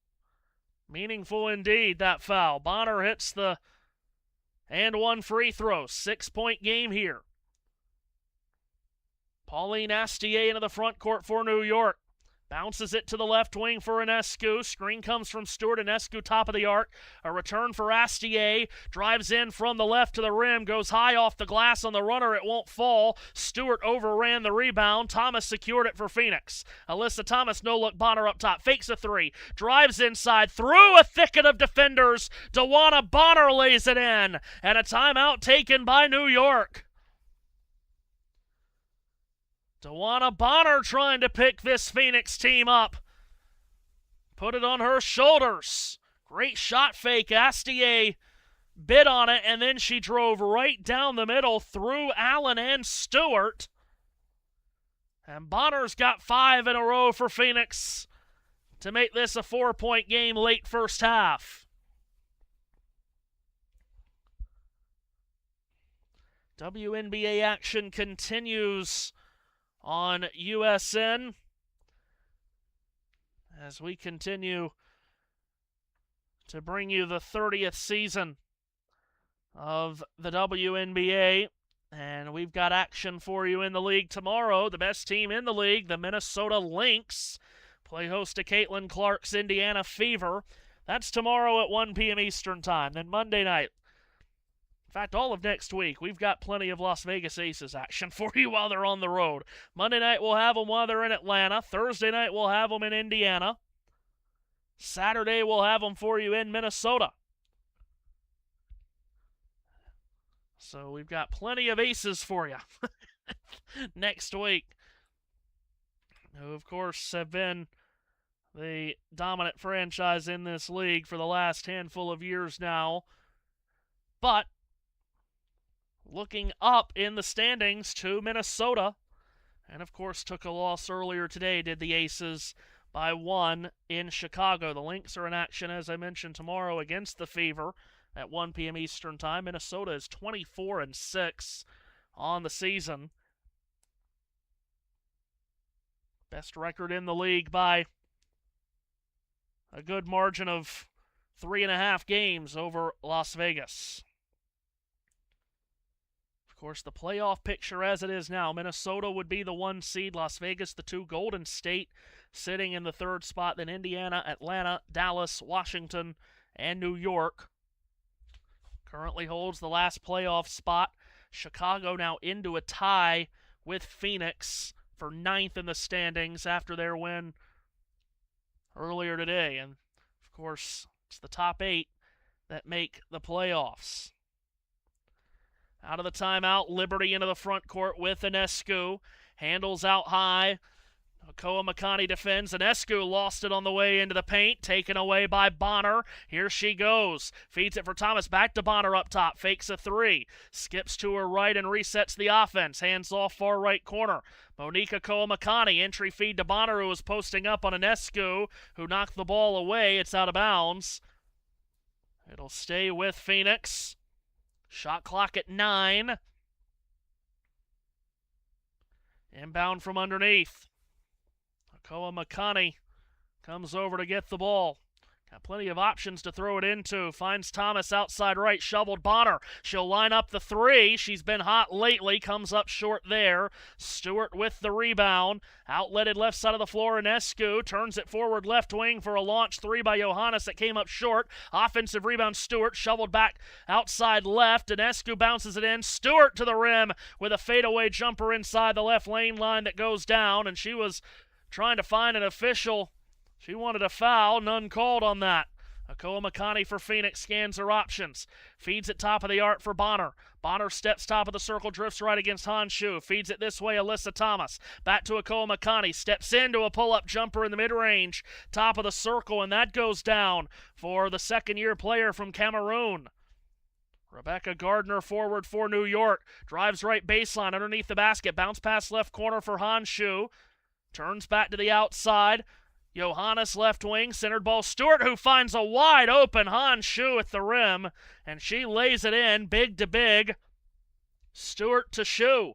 Meaningful indeed, that foul. Bonner hits the and one free throw. 6-point game here. Pauline Astier into the front court for New York. Bounces it to the left wing for Ionescu. Screen comes from Stewart. Ionescu top of the arc. A return for Astier. Drives in from the left to the rim. Goes high off the glass on the runner. It won't fall. Stewart overran the rebound. Thomas secured it for Phoenix. Alyssa Thomas no-look. Bonner up top. Fakes a three. Drives inside. Through a thicket of defenders. Breanna Bonner lays it in. And a timeout taken by New York. Breanna Bonner trying to pick this Phoenix team up. Put it on her shoulders. Great shot fake. Astier bit on it, and then she drove right down the middle through Allen and Stewart. And Bonner's got 5 in a row for Phoenix to make this a 4-point game late first half. WNBA action continues on USN as we continue to bring you the 30th season of the WNBA, and we've got action for you in the league tomorrow. The best team in the league, the Minnesota Lynx, play host to Caitlin Clark's Indiana Fever. That's tomorrow at 1 p.m. Eastern Time. Then Monday night, in fact, all of next week, we've got plenty of Las Vegas Aces action for you while they're on the road. Monday night, we'll have them while they're in Atlanta. Thursday night, we'll have them in Indiana. Saturday, we'll have them for you in Minnesota. So we've got plenty of Aces for you next week, who, of course, have been the dominant franchise in this league for the last handful of years now. But looking up in the standings to Minnesota, and of course took a loss earlier today, did the Aces, by 1 in Chicago. The Lynx are in action, as I mentioned, tomorrow against the Fever at 1 p.m. Eastern Time. Minnesota is 24-6 on the season. Best record in the league by a good margin of 3.5 games over Las Vegas. Of course, the playoff picture as it is now, Minnesota would be the 1 seed, Las Vegas the 2, Golden State sitting in the 3rd spot, then Indiana, Atlanta, Dallas, Washington, and New York currently holds the last playoff spot. Chicago now into a tie with Phoenix for 9th in the standings after their win earlier today. And, of course, it's the top 8 that make the playoffs. Out of the timeout, Liberty into the front court with Ionescu. Handles out high. Koa Makani defends. Ionescu lost it on the way into the paint. Taken away by Bonner. Here she goes. Feeds it for Thomas. Back to Bonner up top. Fakes a three. Skips to her right and resets the offense. Hands off far right corner. Monica Koa Makani. Entry feed to Bonner, who was posting up on Ionescu, who knocked the ball away. It's out of bounds. It'll stay with Phoenix. Shot clock at 9. Inbound from underneath. Koa Makani comes over to get the ball. Got plenty of options to throw it into. Finds Thomas outside right. Shoveled Bonner. She'll line up the 3. She's been hot lately. Comes up short there. Stewart with the rebound. Outletted left side of the floor. Ionescu turns it forward left wing for a launch 3 by Johannes that came up short. Offensive rebound Stewart. Shoveled back outside left. Ionescu bounces it in. Stewart to the rim with a fadeaway jumper inside the left lane line that goes down. And she was trying to find an official. She wanted a foul, none called on that. Akoa Makani for Phoenix scans her options. Feeds it top of the arc for Bonner. Bonner steps top of the circle, drifts right against Honshu. Feeds it this way, Alyssa Thomas. Back to Akoa Makani. Steps into a pull-up jumper in the mid-range. Top of the circle, and that goes down for the second-year player from Cameroon. Rebecca Gardner forward for New York. Drives right baseline underneath the basket. Bounce pass left corner for Honshu. Turns back to the outside. Johannes left wing, centered ball. Stewart, who finds a wide open Honshu at the rim, and she lays it in, big to big. Stewart to Shu.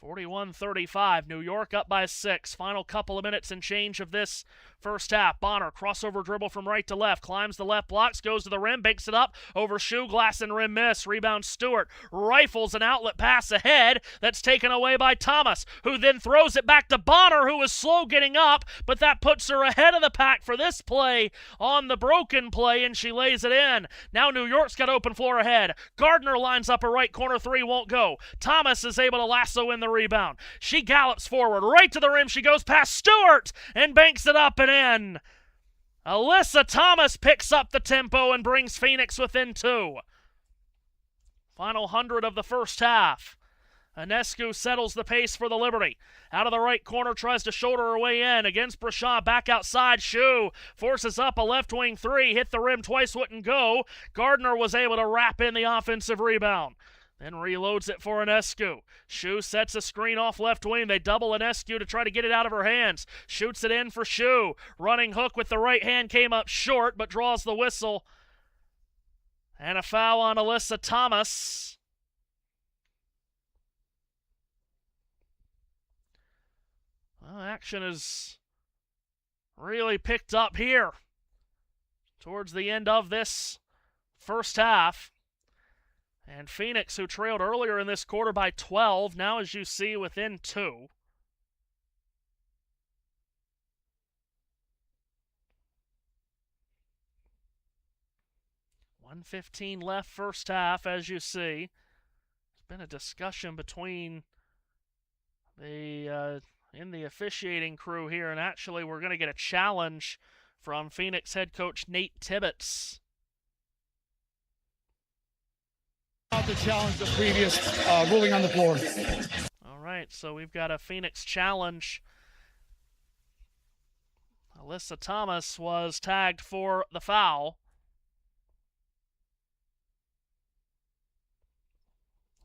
41-35. New York up by 6. Final couple of minutes and change of this first half. Bonner, crossover dribble from right to left. Climbs the left blocks, goes to the rim, banks it up. Over Shu, glass and rim miss. Rebound Stewart. Rifles an outlet pass ahead. That's taken away by Thomas, who then throws it back to Bonner, who was slow getting up, but that puts her ahead of the pack for this play on the broken play, and she lays it in. Now New York's got open floor ahead. Gardner lines up a right corner three, won't go. Thomas is able to lasso in the rebound. She gallops forward, right to the rim. She goes past Stewart and banks it up and in. Alyssa Thomas picks up the tempo and brings Phoenix within 2. Final 100 of the first half. Ionescu settles the pace for the Liberty. Out of the right corner, tries to shoulder her way in. Against Breanna, back outside. Shu forces up a left wing three. Hit the rim twice, wouldn't go. Gardner was able to wrap in the offensive rebound. Then reloads it for Ionescu. Shu sets a screen off left wing. They double Ionescu to try to get it out of her hands. Shoots it in for Shu. Running hook with the right hand came up short, but draws the whistle. And a foul on Alyssa Thomas. Well, action is really picked up here towards the end of this first half. And Phoenix, who trailed earlier in this quarter by 12, now, as you see, within 2. $1:15 left first half, as you see. There's been a discussion between the officiating crew here, and actually we're going to get a challenge from Phoenix head coach Nate Tibbetts. To challenge the previous ruling on the floor. All right, so we've got a Phoenix challenge. Alyssa Thomas was tagged for the foul.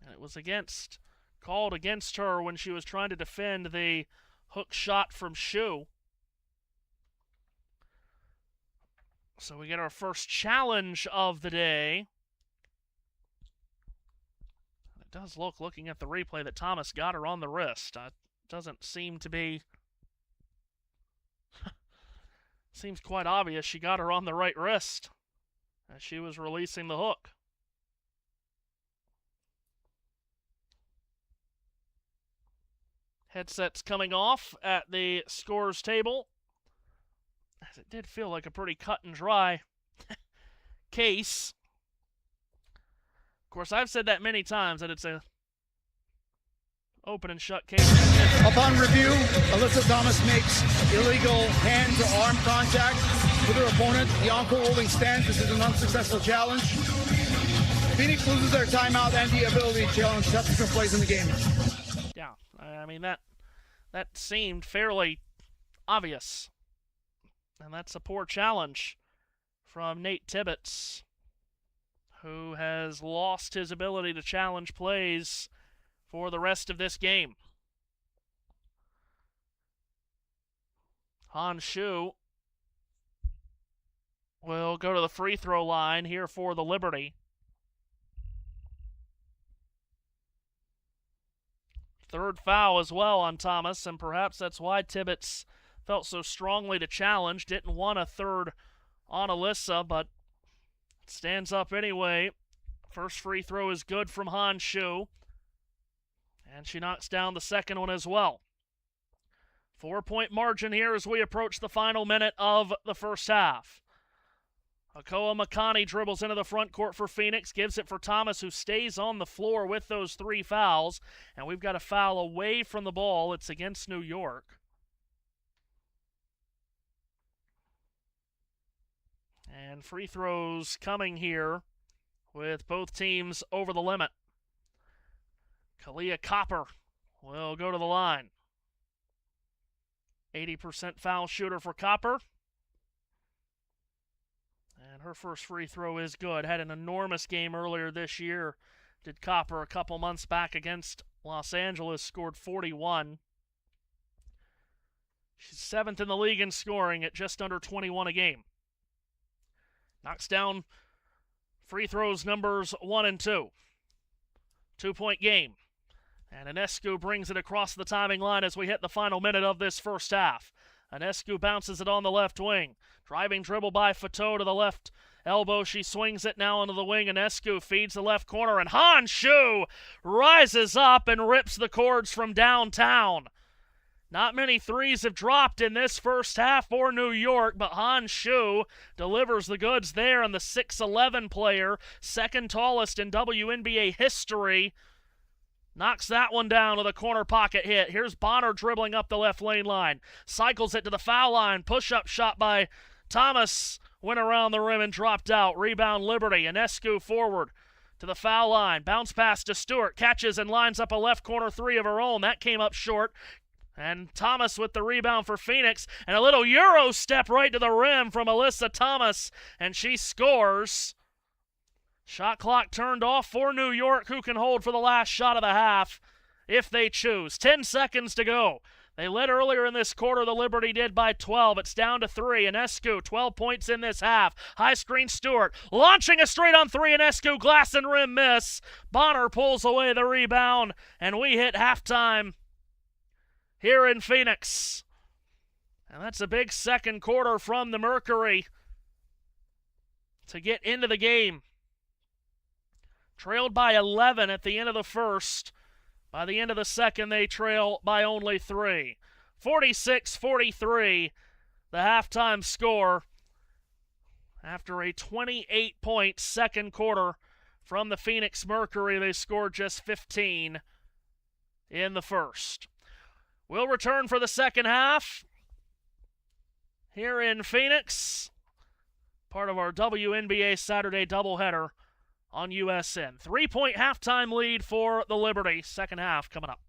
And it was called against her when she was trying to defend the hook shot from Shu. So we get our first challenge of the day. It does look, looking at the replay, that Thomas got her on the wrist. Doesn't seem to be... Seems quite obvious she got her on the right wrist as she was releasing the hook. Headsets coming off at the scores table, as it did feel like a pretty cut and dry case. Of course, I've said that many times, that it's a open and shut case. Upon review, Alyssa Thomas makes illegal hand-to-arm contact with her opponent. The encore holding stands. This is an unsuccessful challenge. Phoenix loses their timeout and the ability to challenge subsequent plays in the game. Yeah, I mean, that seemed fairly obvious. And that's a poor challenge from Nate Tibbetts, who has lost his ability to challenge plays for the rest of this game. Honshu will go to the free throw line here for the Liberty. Third foul as well on Thomas, and perhaps that's why Tibbetts felt so strongly to challenge. Didn't want a third on Alyssa, but stands up anyway. First free throw is good from Honshu, and she knocks down the second one as well. 4-point margin here as we approach the final minute of the first half. Akoa Makani dribbles into the front court for Phoenix, gives it for Thomas, who stays on the floor with those 3 fouls, and we've got a foul away from the ball. It's against New York. And free throws coming here with both teams over the limit. Kalia Copper will go to the line. 80% foul shooter for Copper. And her first free throw is good. Had an enormous game earlier this year. Did Copper a couple months back against Los Angeles, scored 41. She's 7th in the league in scoring at just under 21 a game. Knocks down free throws numbers 1 and 2. 2-point game. And Ionescu brings it across the timing line as we hit the final minute of this first half. Ionescu bounces it on the left wing. Driving dribble by Fateau to the left elbow. She swings it now into the wing. Ionescu feeds the left corner, and Han Shu rises up and rips the cords from downtown. Not many threes have dropped in this first half for New York, but Han Shu delivers the goods there, and the 6'11 player, second tallest in WNBA history, knocks that one down with a corner pocket hit. Here's Bonner dribbling up the left lane line. Cycles it to the foul line. Push-up shot by Thomas. Went around the rim and dropped out. Rebound Liberty. Ionescu forward to the foul line. Bounce pass to Stewart. Catches and lines up a left corner three of her own. That came up short. And Thomas with the rebound for Phoenix. And a little Euro step right to the rim from Alyssa Thomas. And she scores. Shot clock turned off for New York, who can hold for the last shot of the half if they choose. 10 seconds to go. They led earlier in this quarter. The Liberty did by 12. It's down to 3. Ionescu, 12 points in this half. High screen Stewart. Launching a straight on 3. Ionescu, glass and rim miss. Bonner pulls away the rebound. And we hit halftime here in Phoenix. And that's a big second quarter from the Mercury to get into the game. Trailed by 11 at the end of the first. By the end of the second, they trail by only 3. 46-43, the halftime score. After a 28-point second quarter from the Phoenix Mercury, they scored just 15 in the first. We'll return for the second half here in Phoenix. Part of our WNBA Saturday doubleheader on USN. 3-point halftime lead for the Liberty. Second half coming up.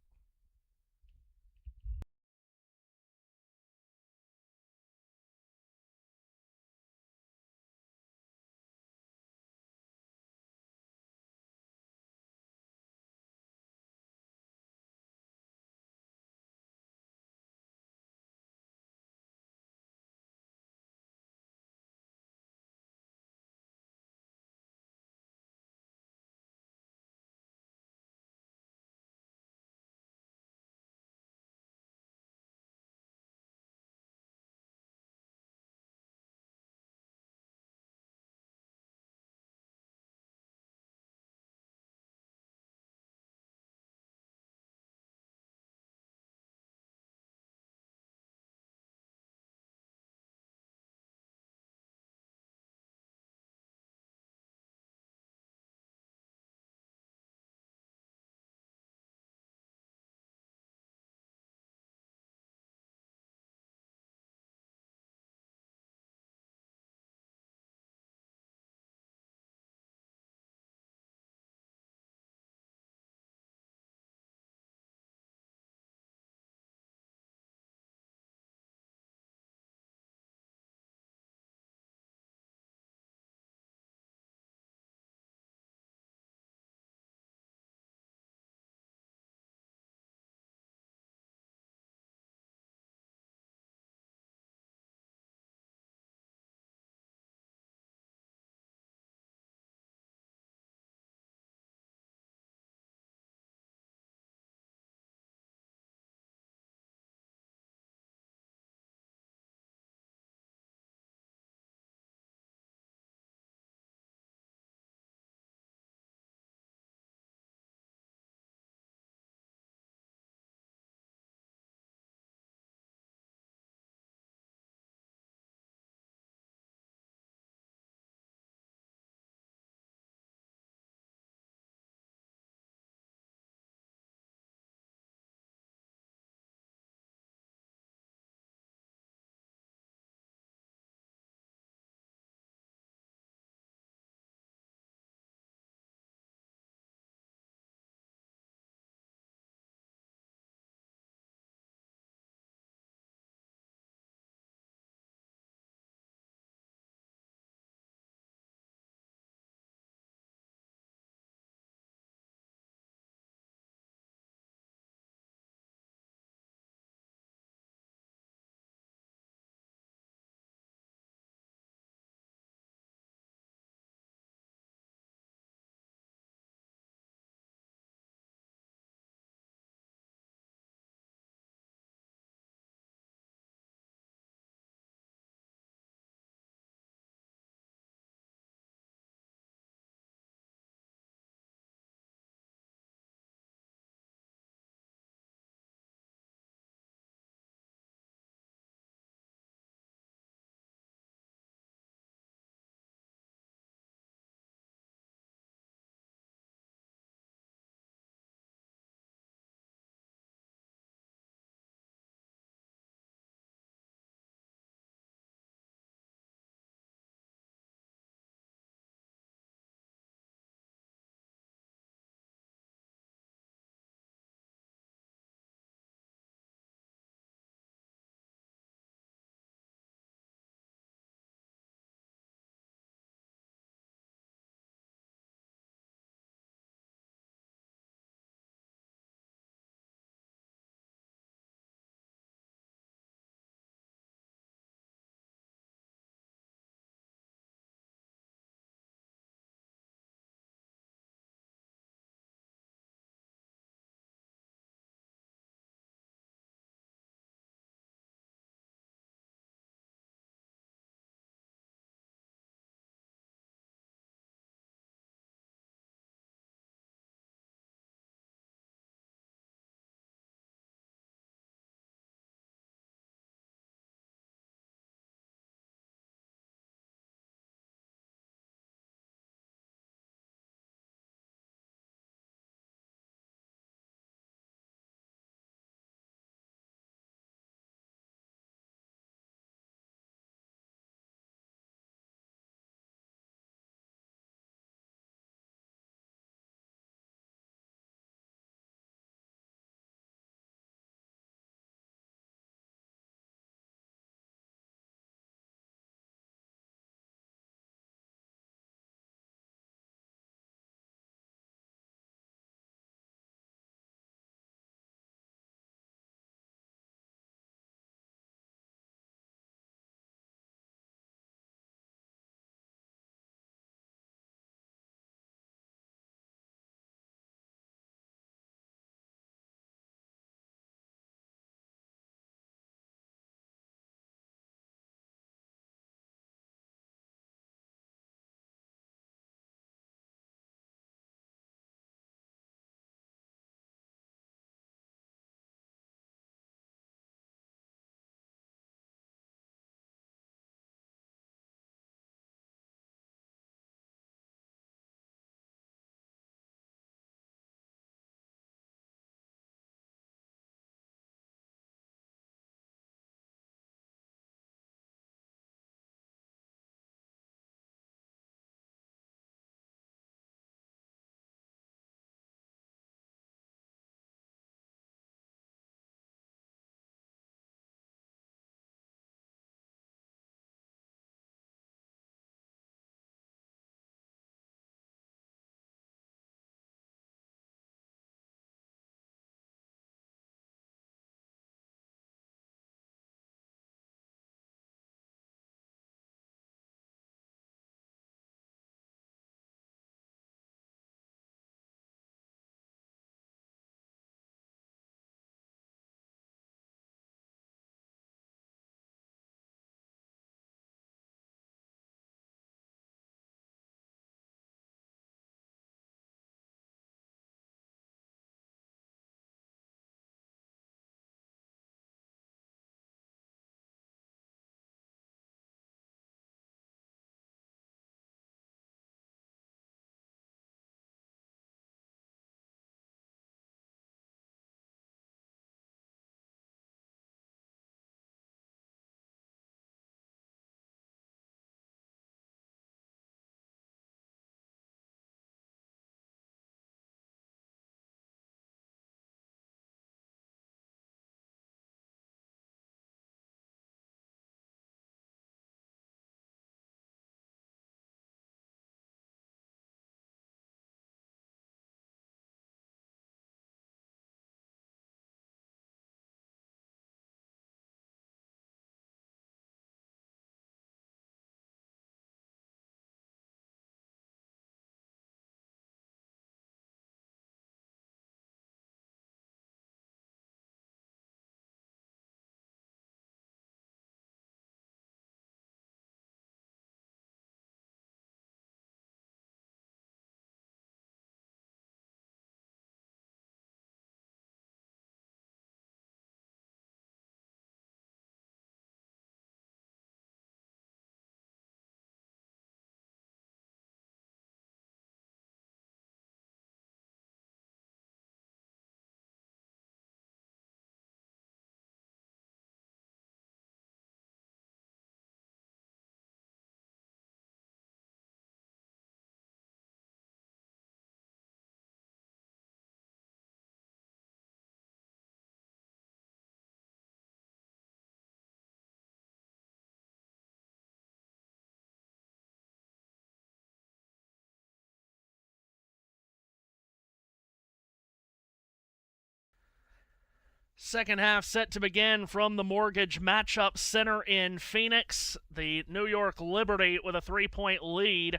Second half set to begin from the Mortgage Matchup Center in Phoenix. The New York Liberty with a 3-point lead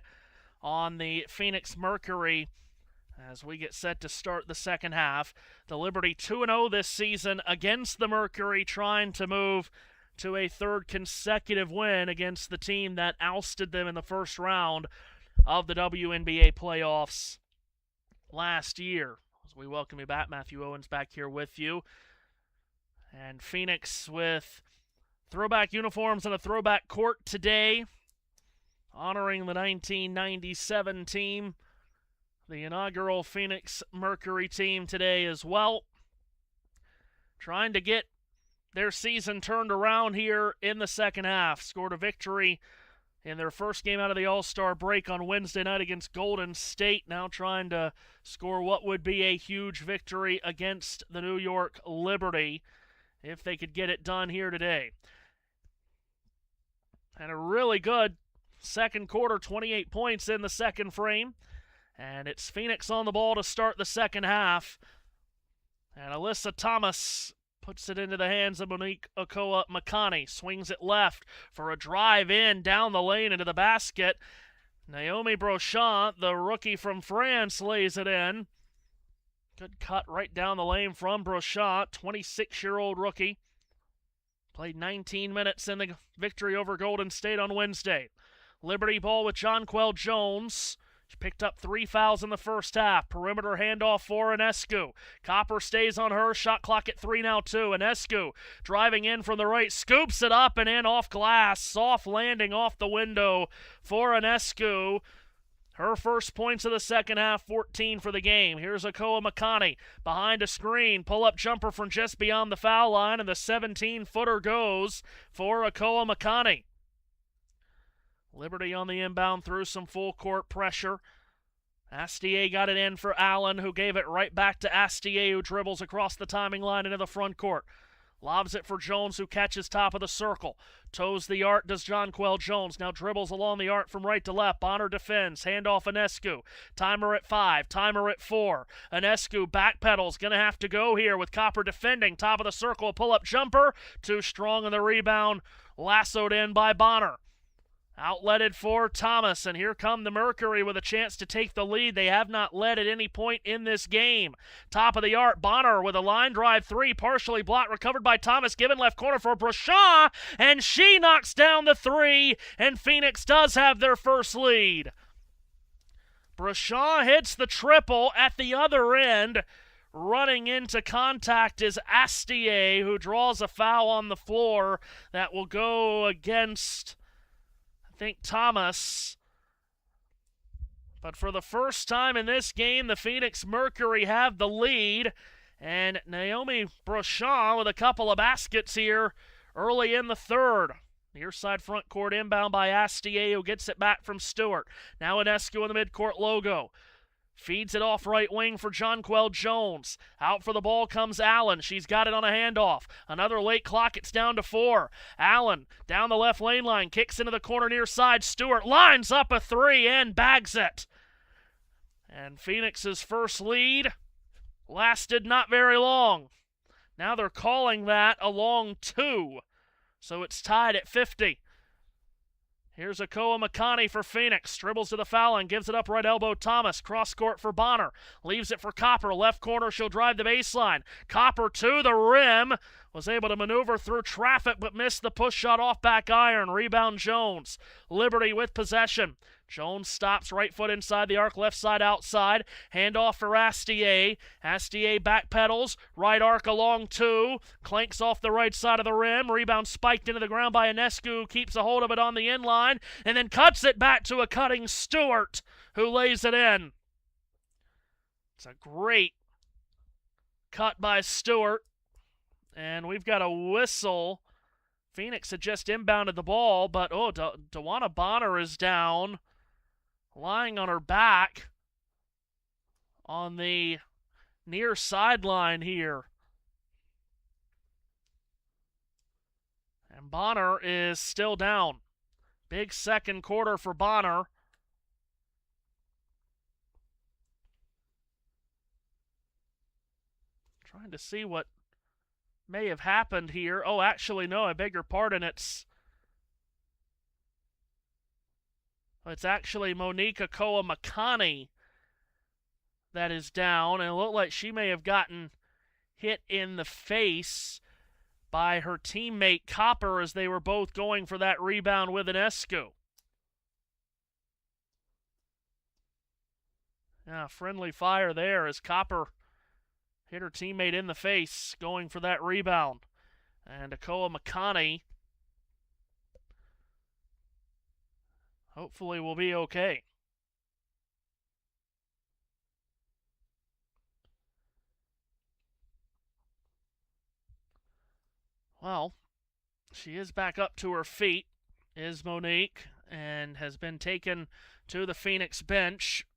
on the Phoenix Mercury as we get set to start the second half. The Liberty 2-0 this season against the Mercury, trying to move to a third consecutive win against the team that ousted them in the first round of the WNBA playoffs last year. As we welcome you back, Matthew Owens back here with you. And Phoenix with throwback uniforms and a throwback court today, honoring the 1997 team, the inaugural Phoenix Mercury team today as well. Trying to get their season turned around here in the second half. Scored a victory in their first game out of the All-Star break on Wednesday night against Golden State. Now trying to score what would be a huge victory against the New York Liberty if they could get it done here today. And a really good second quarter, 28 points in the second frame. And it's Phoenix on the ball to start the second half. And Alyssa Thomas puts it into the hands of Monique Okoa-Makani. Swings it left for a drive in down the lane into the basket. Naomi Brochant, the rookie from France, lays it in. Good cut right down the lane from Brochant, 26-year-old rookie. Played 19 minutes in the victory over Golden State on Wednesday. Liberty ball with Jonquel Jones. She picked up 3 fouls in the first half. Perimeter handoff for Ionescu. Copper stays on her. Shot clock at 3 now, too. Ionescu driving in from the right. Scoops it up and in off glass. Soft landing off the window for Ionescu. Her first points of the second half, 14 for the game. Here's Okoa-Makani behind a screen. Pull-up jumper from just beyond the foul line, and the 17-footer goes for Okoa-Makani. Liberty on the inbound through some full-court pressure. Astier got it in for Allen, who gave it right back to Astier, who dribbles across the timing line into the front court. Lobs it for Jones, who catches top of the circle. Toes the arc, does Jonquel Jones. Now dribbles along the arc from right to left. Bonner defends. Handoff Ionescu. Timer at 5. Timer at 4. Ionescu backpedals. Going to have to go here with Copper defending. Top of the circle. Pull-up jumper. Too strong on the rebound. Lassoed in by Bonner. Outletted for Thomas, and here come the Mercury with a chance to take the lead. They have not led at any point in this game. Top of the arc, Bonner with a line drive 3, partially blocked, recovered by Thomas, given left corner for Brochant, and she knocks down the 3, and Phoenix does have their first lead. Brochant hits the triple at the other end. Running into contact is Astier, who draws a foul on the floor that will go against, I think, Thomas. But for the first time in this game, the Phoenix Mercury have the lead. And Naomi Brochant with a couple of baskets here early in the third. Near side front court inbound by Astier, who gets it back from Stewart. Now Ionescu in the midcourt logo. Feeds it off right wing for Jonquel Jones. Out for the ball comes Allen. She's got it on a handoff. Another late clock. It's down to 4. Allen down the left lane line. Kicks into the corner near side. Stewart lines up a 3 and bags it. And Phoenix's first lead lasted not very long. Now they're calling that a long 2. So it's tied at 50. Here's Okoa-Makani for Phoenix. Dribbles to the foul line, gives it up right elbow Thomas. Cross court for Bonner. Leaves it for Copper. Left corner, she'll drive the baseline. Copper to the rim. Was able to maneuver through traffic but missed the push shot off back iron. Rebound Jones. Liberty with possession. Jones stops, right foot inside the arc, left side outside. Handoff for Astier. Astier backpedals, right arc along 2. Clanks off the right side of the rim. Rebound spiked into the ground by Ionescu. Keeps a hold of it on the inline. And then cuts it back to a cutting Stewart, who lays it in. It's a great cut by Stewart. And we've got a whistle. Phoenix had just inbounded the ball, but Dewana Bonner is down, lying on her back on the near sideline here. And Bonner is still down. Big second quarter for Bonner. Trying to see what may have happened here. Oh, actually, no, I beg your pardon. It's actually Monique Akoa-Makani that is down, and it looked like she may have gotten hit in the face by her teammate Copper as they were both going for that rebound with Ionescu. Yeah, friendly fire there as Copper hit her teammate in the face going for that rebound. And Akoa-Makani hopefully will be okay. Well, she is back up to her feet, is Monique, and has been taken to the Phoenix bench.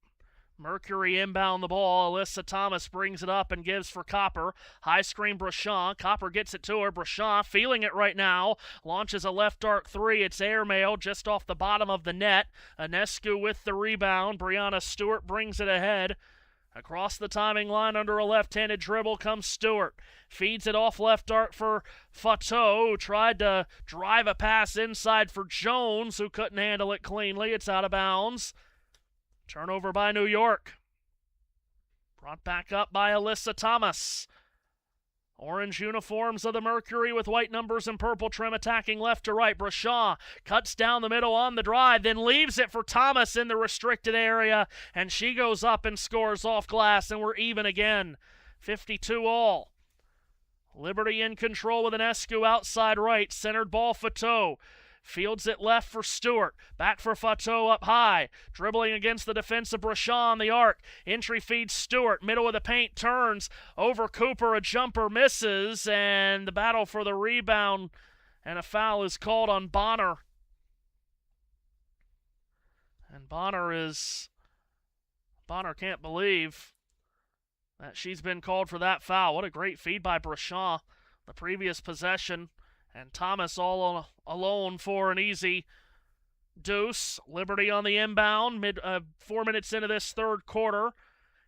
Mercury inbound the ball. Alyssa Thomas brings it up and gives for Copper. High screen Breanna. Copper gets it to her. Breanna feeling it right now. Launches a left arc three. It's airmail just off the bottom of the net. Ionescu with the rebound. Breanna Stewart brings it ahead. Across the timing line under a left-handed dribble comes Stewart. Feeds it off left arc for Fateau, who tried to drive a pass inside for Jones, who couldn't handle it cleanly. It's out of bounds. Turnover by New York. Brought back up by Alyssa Thomas. Orange uniforms of the Mercury with white numbers and purple trim attacking left to right. Breanna cuts down the middle on the drive, then leaves it for Thomas in the restricted area, and she goes up and scores off glass, and we're even again. 52 all. Liberty in control with Ionescu outside right. Centered ball Fateau. Fields it left for Stewart. Back for Fateau up high. Dribbling against the defense of Breanna on the arc. Entry feeds Stewart. Middle of the paint turns. Over Cooper. A jumper misses. And the battle for the rebound. And a foul is called on Bonner. And Bonner can't believe that she's been called for that foul. What a great feed by Breanna. The previous possession. And Thomas all alone for an easy deuce. Liberty on the inbound, 4 minutes into this third quarter.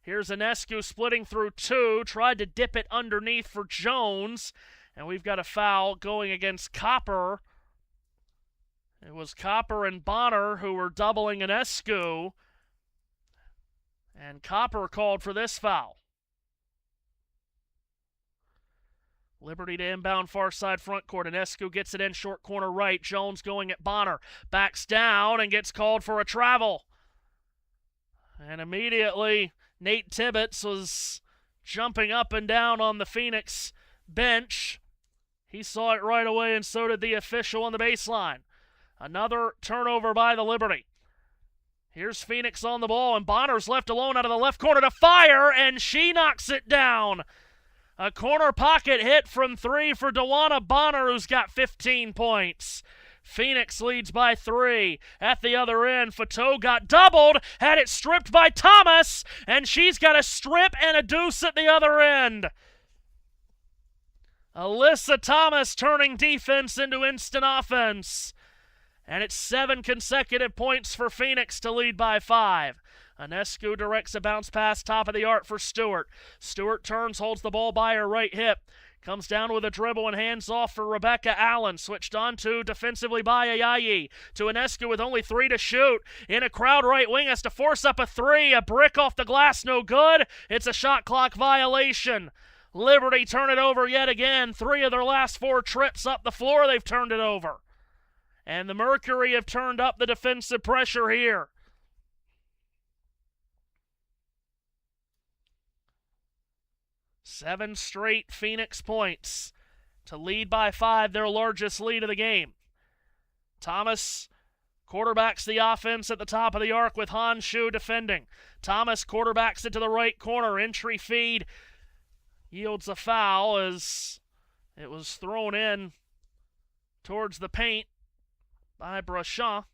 Here's Ionescu splitting through two, tried to dip it underneath for Jones, and we've got a foul going against Copper. It was Copper and Bonner who were doubling Ionescu, and Copper called for this foul. Liberty to inbound far side front court. Ionescu gets it in short corner right. Jones going at Bonner. Backs down and gets called for a travel. And immediately Nate Tibbetts was jumping up and down on the Phoenix bench. He saw it right away, and so did the official on the baseline. Another turnover by the Liberty. Here's Phoenix on the ball, and Bonner's left alone out of the left corner to fire, and she knocks it down. A corner pocket hit from three for Dewana Bonner, who's got 15 points. Phoenix leads by 3. At the other end, Fateau got doubled, had it stripped by Thomas, and she's got a strip and a deuce at the other end. Alyssa Thomas turning defense into instant offense. And it's 7 consecutive points for Phoenix to lead by 5. Ionescu directs a bounce pass top of the arc for Stewart. Stewart turns, holds the ball by her right hip. Comes down with a dribble and hands off for Rebecca Allen. Switched on to defensively by Ayayi. To Ionescu with only 3 to shoot. In a crowd right wing, has to force up a 3. A brick off the glass, no good. It's a shot clock violation. Liberty turn it over yet again. 3 of their last 4 trips up the floor, they've turned it over. And the Mercury have turned up the defensive pressure here. Seven straight Phoenix points to lead by 5, their largest lead of the game. Thomas quarterbacks the offense at the top of the arc with Honshu defending. Thomas quarterbacks it to the right corner. Entry feed yields a foul as it was thrown in towards the paint by Breanna.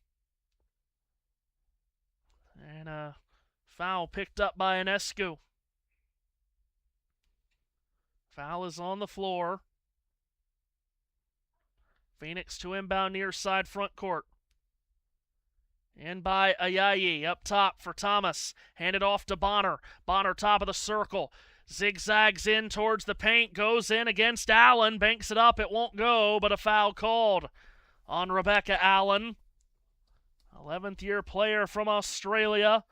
And a foul picked up by Ionescu. Foul is on the floor. Phoenix to inbound near side front court. In by Ayayi, up top for Thomas. Handed off to Bonner. Bonner top of the circle. Zigzags in towards the paint, goes in against Allen, banks it up, it won't go, but a foul called on Rebecca Allen. 11th year player from Australia,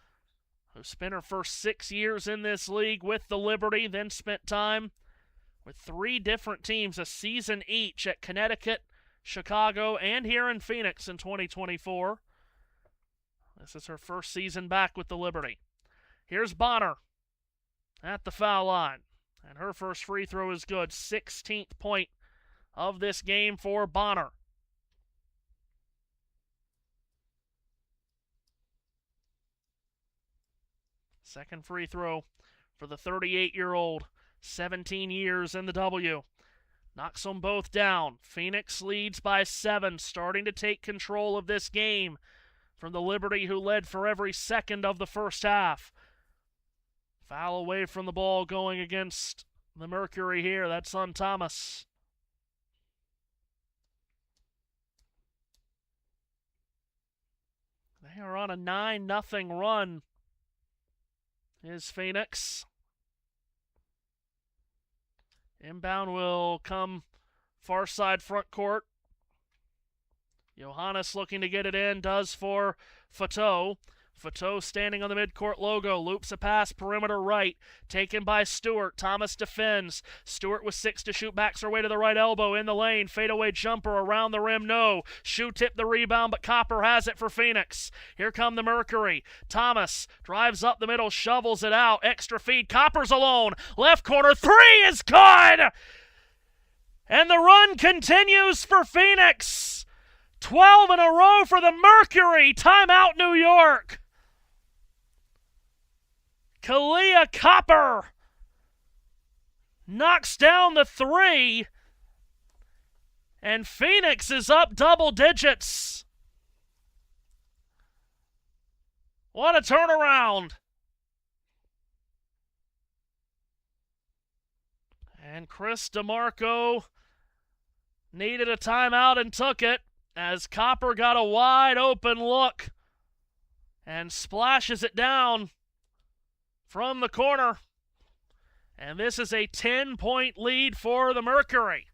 who spent her first 6 years in this league with the Liberty, then spent time with 3 different teams, a season each at Connecticut, Chicago, and here in Phoenix in 2024. This is her first season back with the Liberty. Here's Bonner at the foul line, and her first free throw is good. 16th point of this game for Bonner. Second free throw for the 38-year-old, 17 years in the W. Knocks them both down. Phoenix leads by 7, starting to take control of this game from the Liberty, who led for every second of the first half. Foul away from the ball going against the Mercury here. That's on Thomas. They are on a 9-0 run. Is Phoenix. Inbound will come far side front court. Johannes looking to get it in, does for Fateau. Fateau standing on the midcourt logo, loops a pass, perimeter right, taken by Stewart. Thomas defends. Stewart with 6 to shoot, backs her way to the right elbow, in the lane, fadeaway jumper, around the rim, no. Shoe tipped the rebound, but Copper has it for Phoenix. Here come the Mercury. Thomas drives up the middle, shovels it out, extra feed, Copper's alone, left corner, 3 is good! And the run continues for Phoenix. 12 in a row for the Mercury. Timeout, New York. Kalia Copper knocks down the 3, and Phoenix is up double digits. What a turnaround. And Chris DeMarco needed a timeout and took it, as Copper got a wide open look and splashes it down from the corner. And this is a 10-point lead for the Mercury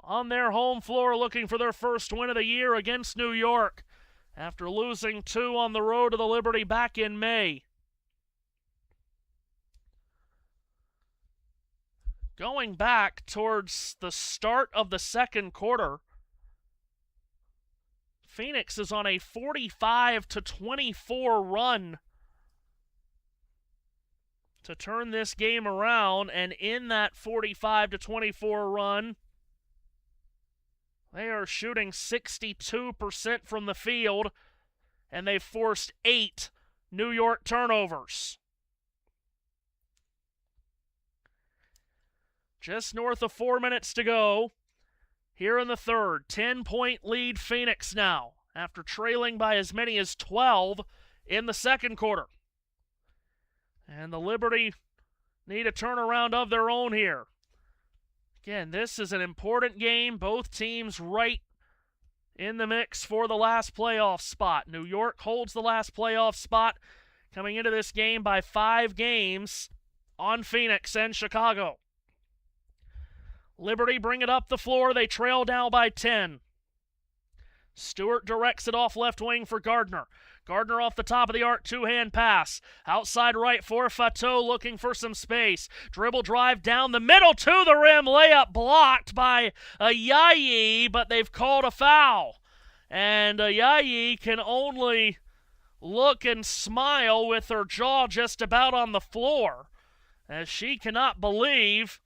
on their home floor, looking for their first win of the year against New York after losing 2 on the road to the Liberty back in May. Going back towards the start of the second quarter, Phoenix is on a 45-24 run to turn this game around, and in that 45-24 run, they are shooting 62% from the field, and they've forced 8 New York turnovers. Just north of 4 minutes to go here in the third. 10-point lead Phoenix now, after trailing by as many as 12 in the second quarter. And the Liberty need a turnaround of their own here. Again, this is an important game. Both teams right in the mix for the last playoff spot. New York holds the last playoff spot, coming into this game by 5 games on Phoenix and Chicago. Liberty bring it up the floor. They trail down by 10. Stewart directs it off left wing for Gardner. Gardner off the top of the arc, 2-hand pass. Outside right for Fateau, looking for some space. Dribble drive down the middle to the rim. Layup blocked by Ayayi, but they've called a foul. And Ayayi can only look and smile with her jaw just about on the floor, as she cannot believe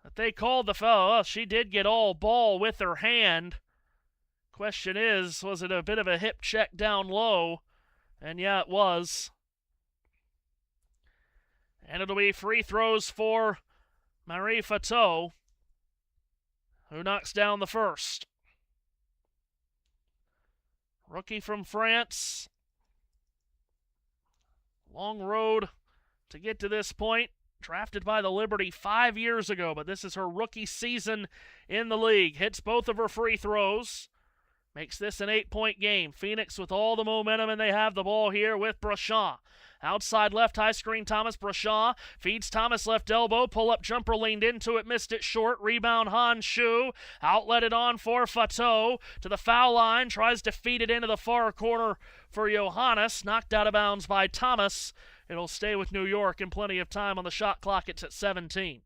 that they called the foul. Oh, she did get all ball with her hand. Question is, was it a bit of a hip check down low? And yeah, it was. And it'll be free throws for Marie Fateau, who knocks down the first. Rookie from France. Long road to get to this point. Drafted by the Liberty 5 years ago, but this is her rookie season in the league. Hits both of her free throws. Makes this an 8-point game. Phoenix with all the momentum, and they have the ball here with Brachan. Outside left, high screen, Thomas Brashaw feeds Thomas left elbow. Pull-up jumper leaned into it, missed it short. Rebound, Han Shu. Outlet it on for Fateau. To the foul line, tries to feed it into the far corner for Johannes. Knocked out of bounds by Thomas. It'll stay with New York and plenty of time on the shot clock. It's at 17.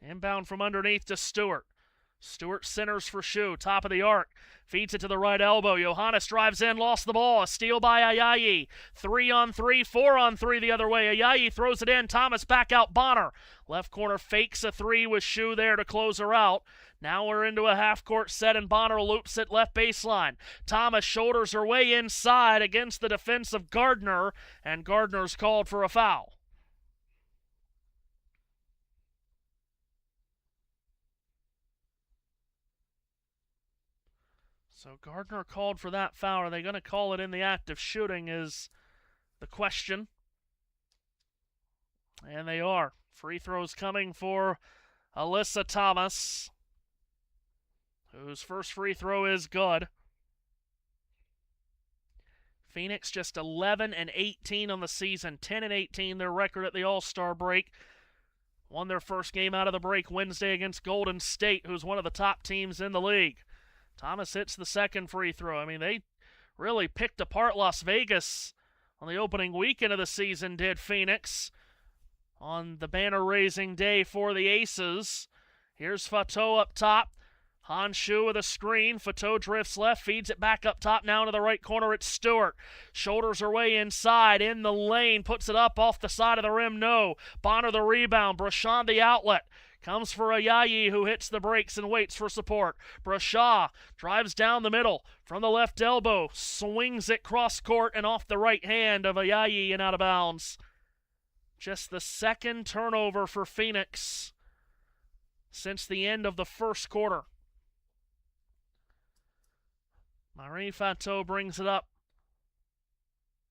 Inbound from underneath to Stewart. Stewart centers for Shu, top of the arc. Feeds it to the right elbow. Johannes drives in, lost the ball. A steal by Ayayi. 3-on-3, 4-on-3 the other way. Ayayi throws it in. Thomas back out Bonner. Left corner fakes a three with Shu there to close her out. Now we're into a half-court set, and Bonner loops it left baseline. Thomas shoulders her way inside against the defense of Gardner, and Gardner's called for a foul. So Gardner called for that foul. Are they going to call it in the act of shooting is the question. And they are. Free throws coming for Alyssa Thomas, whose first free throw is good. Phoenix just 11-18 on the season, 10-18 their record at the All-Star break. Won their first game out of the break Wednesday against Golden State, who's one of the top teams in the league. Thomas hits the second free throw. I mean, they really picked apart Las Vegas on the opening weekend of the season, did Phoenix, on the banner-raising day for the Aces. Here's Fateau up top. Han Shu with a screen. Fateau drifts left, feeds it back up top. Now to the right corner, it's Stewart. Shoulders her way inside, in the lane, puts it up off the side of the rim. No. Bonner the rebound. Brashaw the outlet. Comes for Ayayi, who hits the brakes and waits for support. Brashaw drives down the middle from the left elbow. Swings it cross court and off the right hand of Ayayi and out of bounds. Just the second turnover for Phoenix since the end of the first quarter. Marie Fateau brings it up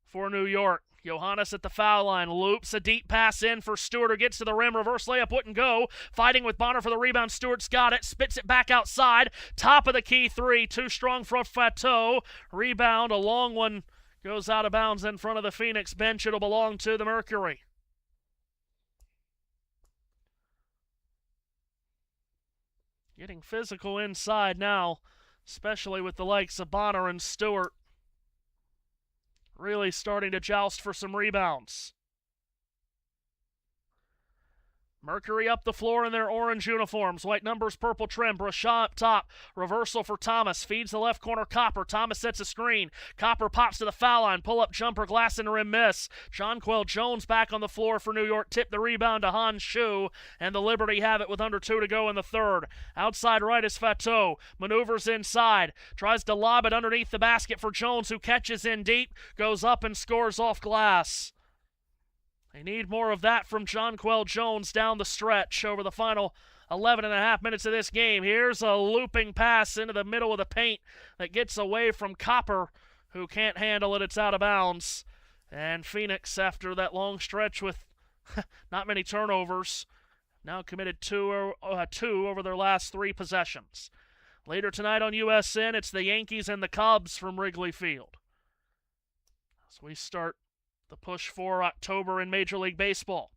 for New York. Johannes at the foul line, loops a deep pass in for Stewart, who gets to the rim. Reverse layup wouldn't go. Fighting with Bonner for the rebound. Stewart's got it, spits it back outside. Top of the key three, too strong for Fateau. Rebound, a long one, goes out of bounds in front of the Phoenix bench. It'll belong to the Mercury. Getting physical inside now, especially with the likes of Bonner and Stewart. Really starting to joust for some rebounds. Mercury up the floor in their orange uniforms. White numbers, purple trim. Brashaw up top. Reversal for Thomas. Feeds the left corner, Copper. Thomas sets a screen. Copper pops to the foul line. Pull-up jumper, glass and rim miss. Jonquel Jones back on the floor for New York. Tip the rebound to Han Shu. And the Liberty have it with under 2 to go in the third. Outside right is Fateau. Maneuvers inside. Tries to lob it underneath the basket for Jones, who catches in deep. Goes up and scores off glass. They need more of that from Jonquel Jones down the stretch over the final 11.5 minutes of this game. Here's a looping pass into the middle of the paint that gets away from Copper, who can't handle it. It's out of bounds. And Phoenix, after that long stretch with not many turnovers, now committed two over their last 3 possessions. Later tonight on USN, it's the Yankees and the Cubs from Wrigley Field. As we start the push for October in Major League Baseball.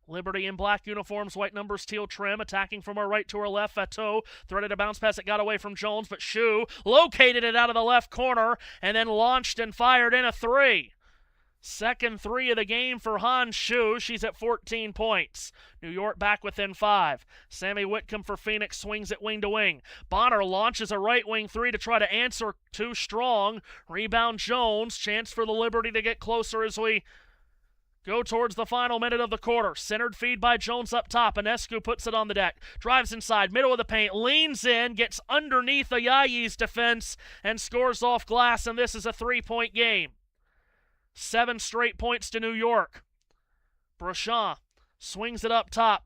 Liberty in black uniforms, white numbers, teal trim, attacking from our right to our left. Fateau threaded a bounce pass that got away from Jones, but Shu located it out of the left corner and then launched and fired in a 3. Second 3 of the game for Han Shu. She's at 14 points. New York back within 5. Sammy Whitcomb for Phoenix swings it wing to wing. Bonner launches a right wing 3 to try to answer. Too strong. Rebound Jones. Chance for the Liberty to get closer as we go towards the final minute of the quarter. Centered feed by Jones up top. Ionescu puts it on the deck. Drives inside, middle of the paint, leans in, gets underneath Ayayi's defense, and scores off glass, and this is a 3-point game. 7 straight points to New York. Brashaw swings it up top.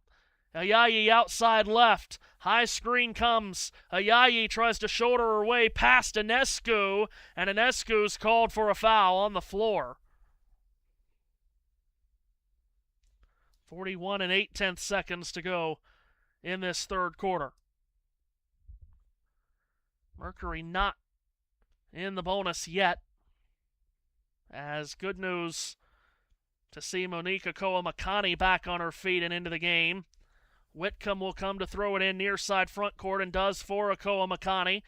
Ayayi outside left. High screen comes. Ayayi tries to shoulder her way past Ionescu, and Ionescu's called for a foul on the floor. 41 and 8/10 seconds to go in this third quarter. Mercury not in the bonus yet. As good news to see Monique Akoa-Makani back on her feet and into the game. Whitcomb will come to throw it in near side front court and does for Akoa-Makani.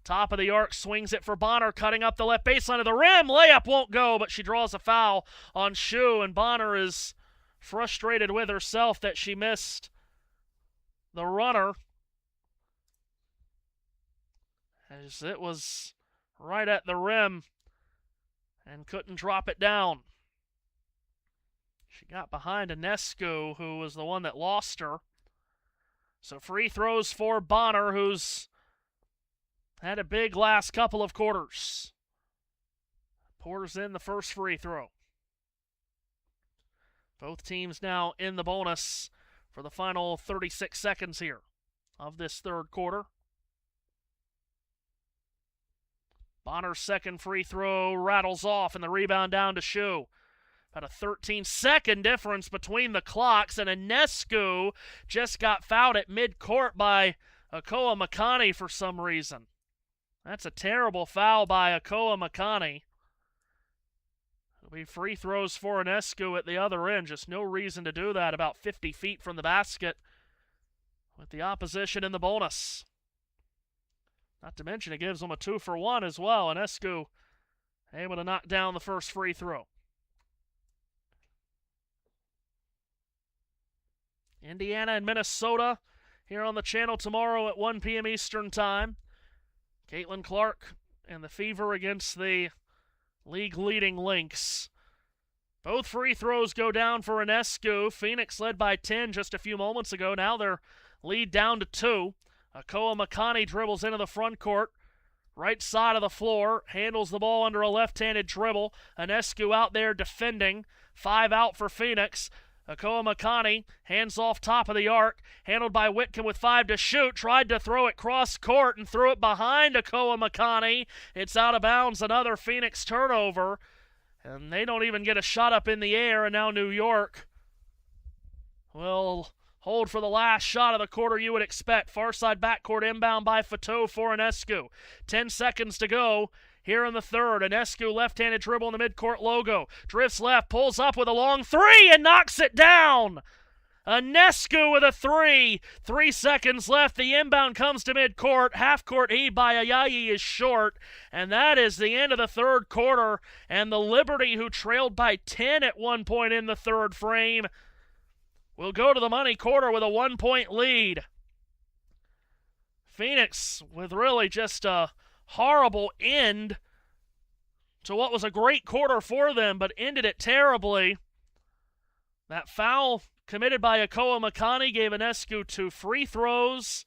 Top of the arc, swings it for Bonner, cutting up the left baseline of the rim. Layup won't go, but she draws a foul on Shu, and Bonner is frustrated with herself that she missed the runner, as it was right at the rim and couldn't drop it down. She got behind Ionescu, who was the one that lost her. So free throws for Bonner, who's had a big last couple of quarters. Pours in the first free throw. Both teams now in the bonus for the final 36 seconds here of this third quarter. Bonner's second free throw rattles off, and the rebound down to Shu. About a 13-second difference between the clocks, and Ionescu just got fouled at midcourt by Akoa-Makani for some reason. That's a terrible foul by Akoa-Makani. It'll be free throws for Ionescu at the other end. Just no reason to do that about 50 feet from the basket with the opposition in the bonus. Not to mention it gives them a 2-for-1 as well. Ionescu able to knock down the first free throw. Indiana and Minnesota here on the channel tomorrow at 1 p.m. Eastern Time. Caitlin Clark and the Fever against the league-leading Lynx. Both free throws go down for Ionescu. Phoenix led by 10 just a few moments ago. Now their lead down to 2. Akoa-Makani dribbles into the front court. Right side of the floor. Handles the ball under a left-handed dribble. Ionescu out there defending. 5 out for Phoenix. Akoa-Makani hands off top of the arc, handled by Whitcomb with 5 to shoot, tried to throw it cross court and threw it behind Akoa-Makani. It's out of bounds, another Phoenix turnover, and they don't even get a shot up in the air, and now New York will hold for the last shot of the quarter you would expect. Far side backcourt inbound by Fateau for Ionescu. 10 seconds to go. Here in the third, Ionescu left-handed dribble in the midcourt logo. Drifts left, pulls up with a long 3 and knocks it down. Ionescu with a 3. 3 seconds left. The inbound comes to midcourt. Half-court heave by Ayayi is short. And that is the end of the third quarter. And the Liberty, who trailed by 10 at one point in the third frame, will go to the money quarter with a 1-point lead. Phoenix with really just a horrible end to what was a great quarter for them, but ended it terribly. That foul committed by Akoa-Makani gave Ionescu 2 free throws,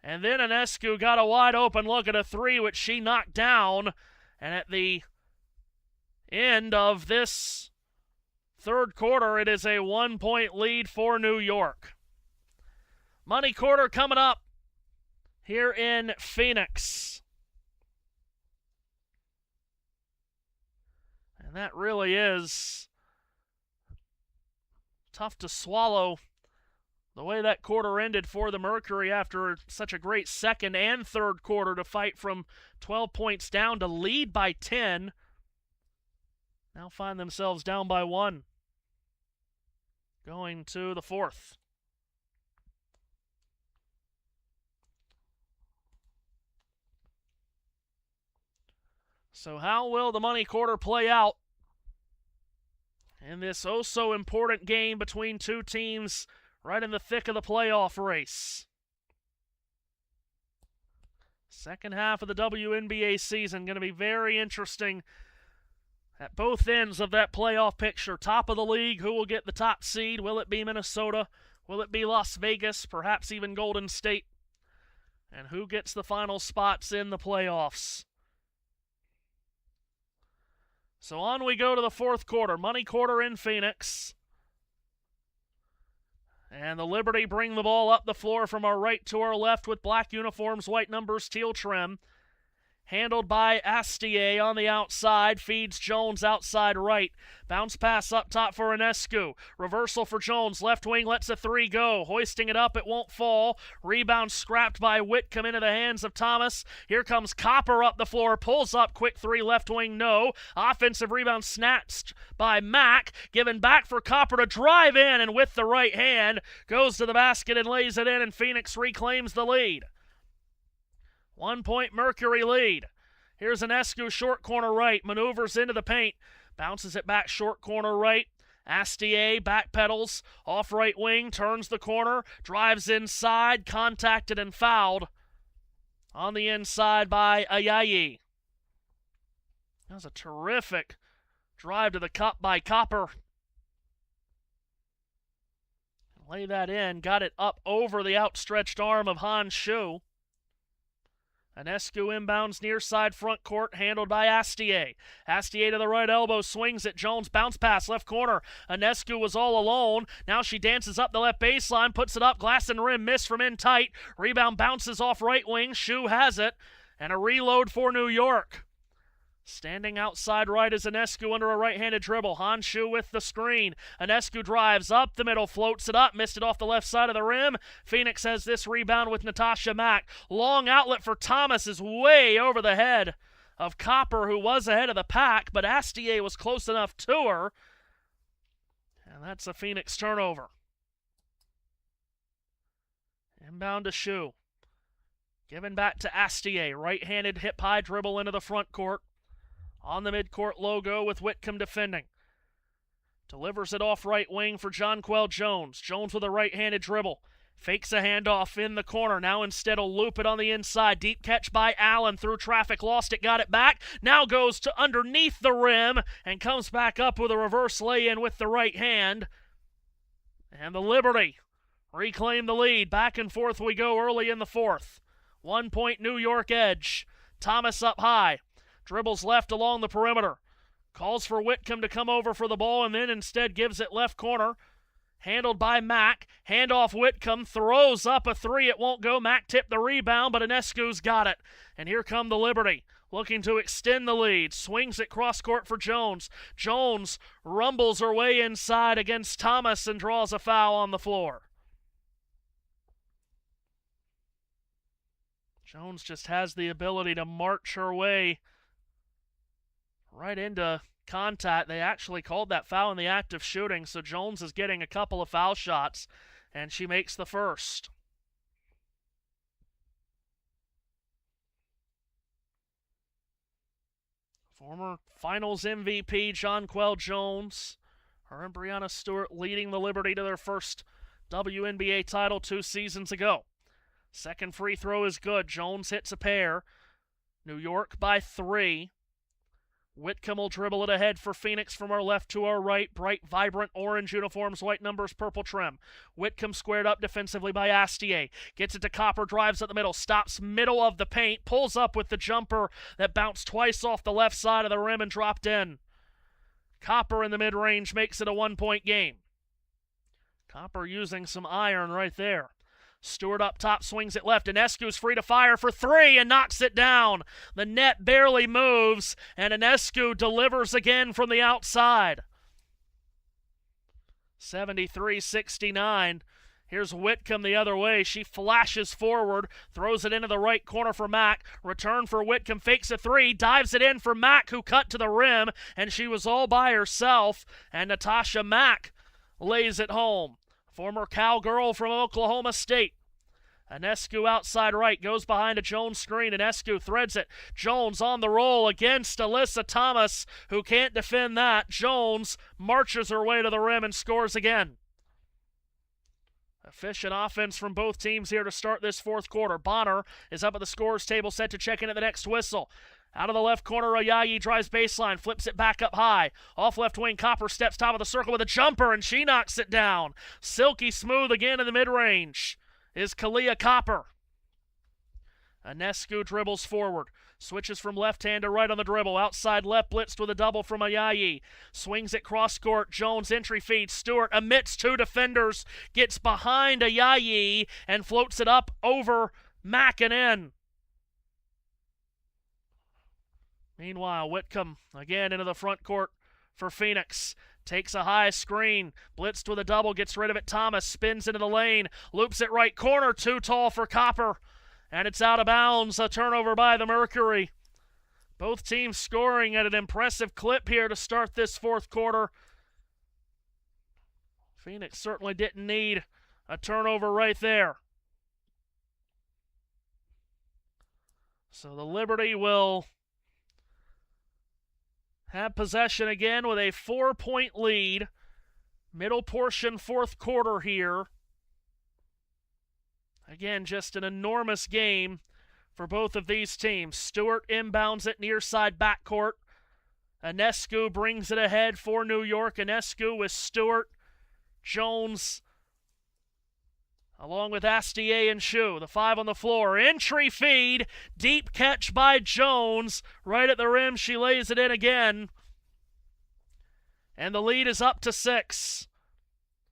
and then Ionescu got a wide open look at a 3, which she knocked down, and at the end of this third quarter, it is a 1-point lead for New York. Money quarter coming up here in Phoenix. And that really is tough to swallow, the way that quarter ended for the Mercury after such a great second and third quarter to fight from 12 points down to lead by 10. Now find themselves down by 1. Going to the fourth. So how will the money quarter play out in this oh-so-important game between two teams right in the thick of the playoff race? Second half of the WNBA season going to be very interesting at both ends of that playoff picture. Top of the league, who will get the top seed? Will it be Minnesota? Will it be Las Vegas? Perhaps even Golden State? And who gets the final spots in the playoffs? So on we go to the fourth quarter. Money quarter in Phoenix. And the Liberty bring the ball up the floor from our right to our left with black uniforms, white numbers, teal trim. Handled by Astier on the outside, feeds Jones outside right. Bounce pass up top for Ionescu. Reversal for Jones, left wing lets a three go. Hoisting it up, it won't fall. Rebound scrapped by Whitcomb into the hands of Thomas. Here comes Copper up the floor, pulls up, quick three, left wing no. Offensive rebound snatched by Mack, given back for Copper to drive in, and with the right hand, goes to the basket and lays it in, and Phoenix reclaims the lead. 1 point Mercury lead. Here's Ionescu, short corner right, maneuvers into the paint, bounces it back short corner right. Astier backpedals, off right wing, turns the corner, drives inside, contacted and fouled on the inside by Ayayi. That was a terrific drive to the cup by Copper. Lay that in, got it up over the outstretched arm of Han Shu. Ionescu inbounds near side front court, handled by Astier. Astier to the right elbow, swings it. Jones bounce pass, left corner. Ionescu was all alone. Now she dances up the left baseline, puts it up, glass and rim, miss from in tight. Rebound bounces off right wing. Shu has it, and a reload for New York. Standing outside right is Ionescu under a right-handed dribble. Han Shu with the screen. Ionescu drives up the middle, floats it up, missed it off the left side of the rim. Phoenix has this rebound with Natasha Mack. Long outlet for Thomas is way over the head of Copper, who was ahead of the pack, but Astier was close enough to her. And that's a Phoenix turnover. Inbound to Shu. Given back to Astier. Right-handed hip-high dribble into the front court. On the midcourt logo with Whitcomb defending. Delivers it off right wing for Jonquel Jones. Jones with a right-handed dribble. Fakes a handoff in the corner. Now instead will loop it on the inside. Deep catch by Allen. Through traffic, lost it, got it back. Now goes to underneath the rim and comes back up with a reverse lay-in with the right hand. And the Liberty reclaim the lead. Back and forth we go early in the fourth. 1 point New York edge. Thomas up high. Dribbles left along the perimeter. Calls for Whitcomb to come over for the ball and then instead gives it left corner. Handled by Mack. Handoff Whitcomb. Throws up a three. It won't go. Mack tipped the rebound, but Ionescu's got it. And here come the Liberty. Looking to extend the lead. Swings it cross court for Jones. Jones rumbles her way inside against Thomas and draws a foul on the floor. Jones just has the ability to march her way right into contact. They actually called that foul in the act of shooting, so Jones is getting a couple of foul shots, and she makes the first. Former Finals MVP Jonquel Jones, her and Breanna Stewart leading the Liberty to their first WNBA title 2 seasons ago. Second free throw is good. Jones hits a pair. New York by 3. Whitcomb will dribble it ahead for Phoenix from our left to our right. Bright, vibrant orange uniforms, white numbers, purple trim. Whitcomb squared up defensively by Astier. Gets it to Copper, drives at the middle, stops middle of the paint, pulls up with the jumper that bounced twice off the left side of the rim and dropped in. Copper in the mid-range makes it a 1 point game. Copper using some iron right there. Stewart up top, swings it left. Ionescu's free to fire for three and knocks it down. The net barely moves, and Ionescu delivers again from the outside. 73-69. Here's Whitcomb the other way. She flashes forward, throws it into the right corner for Mack. Return for Whitcomb, fakes a three, dives it in for Mack, who cut to the rim, and she was all by herself, and Natasha Mack lays it home. Former cowgirl from Oklahoma State. Ionescu outside right, goes behind a Jones screen. Ionescu threads it. Jones on the roll against Alyssa Thomas, who can't defend that. Jones marches her way to the rim and scores again. Efficient offense from both teams here to start this fourth quarter. Bonner is up at the scorer's table, set to check in at the next whistle. Out of the left corner, Ayayi drives baseline, flips it back up high. Off left wing, Copper steps top of the circle with a jumper, and she knocks it down. Silky smooth again in the mid-range is Kalia Copper. Ionescu dribbles forward. Switches from left hand to right on the dribble. Outside left, blitzed with a double from Ayayi. Swings it cross court. Jones entry feed. Stewart amidst two defenders. Gets behind Ayayi and floats it up over Mack and in. Meanwhile, Whitcomb again into the front court for Phoenix. Takes a high screen, blitzed with a double, gets rid of it. Thomas spins into the lane, loops it right corner, too tall for Copper, and it's out of bounds. A turnover by the Mercury. Both teams scoring at an impressive clip here to start this fourth quarter. Phoenix certainly didn't need a turnover right there. So the Liberty will have possession again with a 4-point lead. Middle portion fourth quarter here. Again, just an enormous game for both of these teams. Stewart inbounds it near side backcourt. Ionescu brings it ahead for New York. Ionescu with Stewart, Jones, along with Astier and Shu. The 5 on the floor. Entry feed. Deep catch by Jones. Right at the rim. She lays it in again. And the lead is up to 6.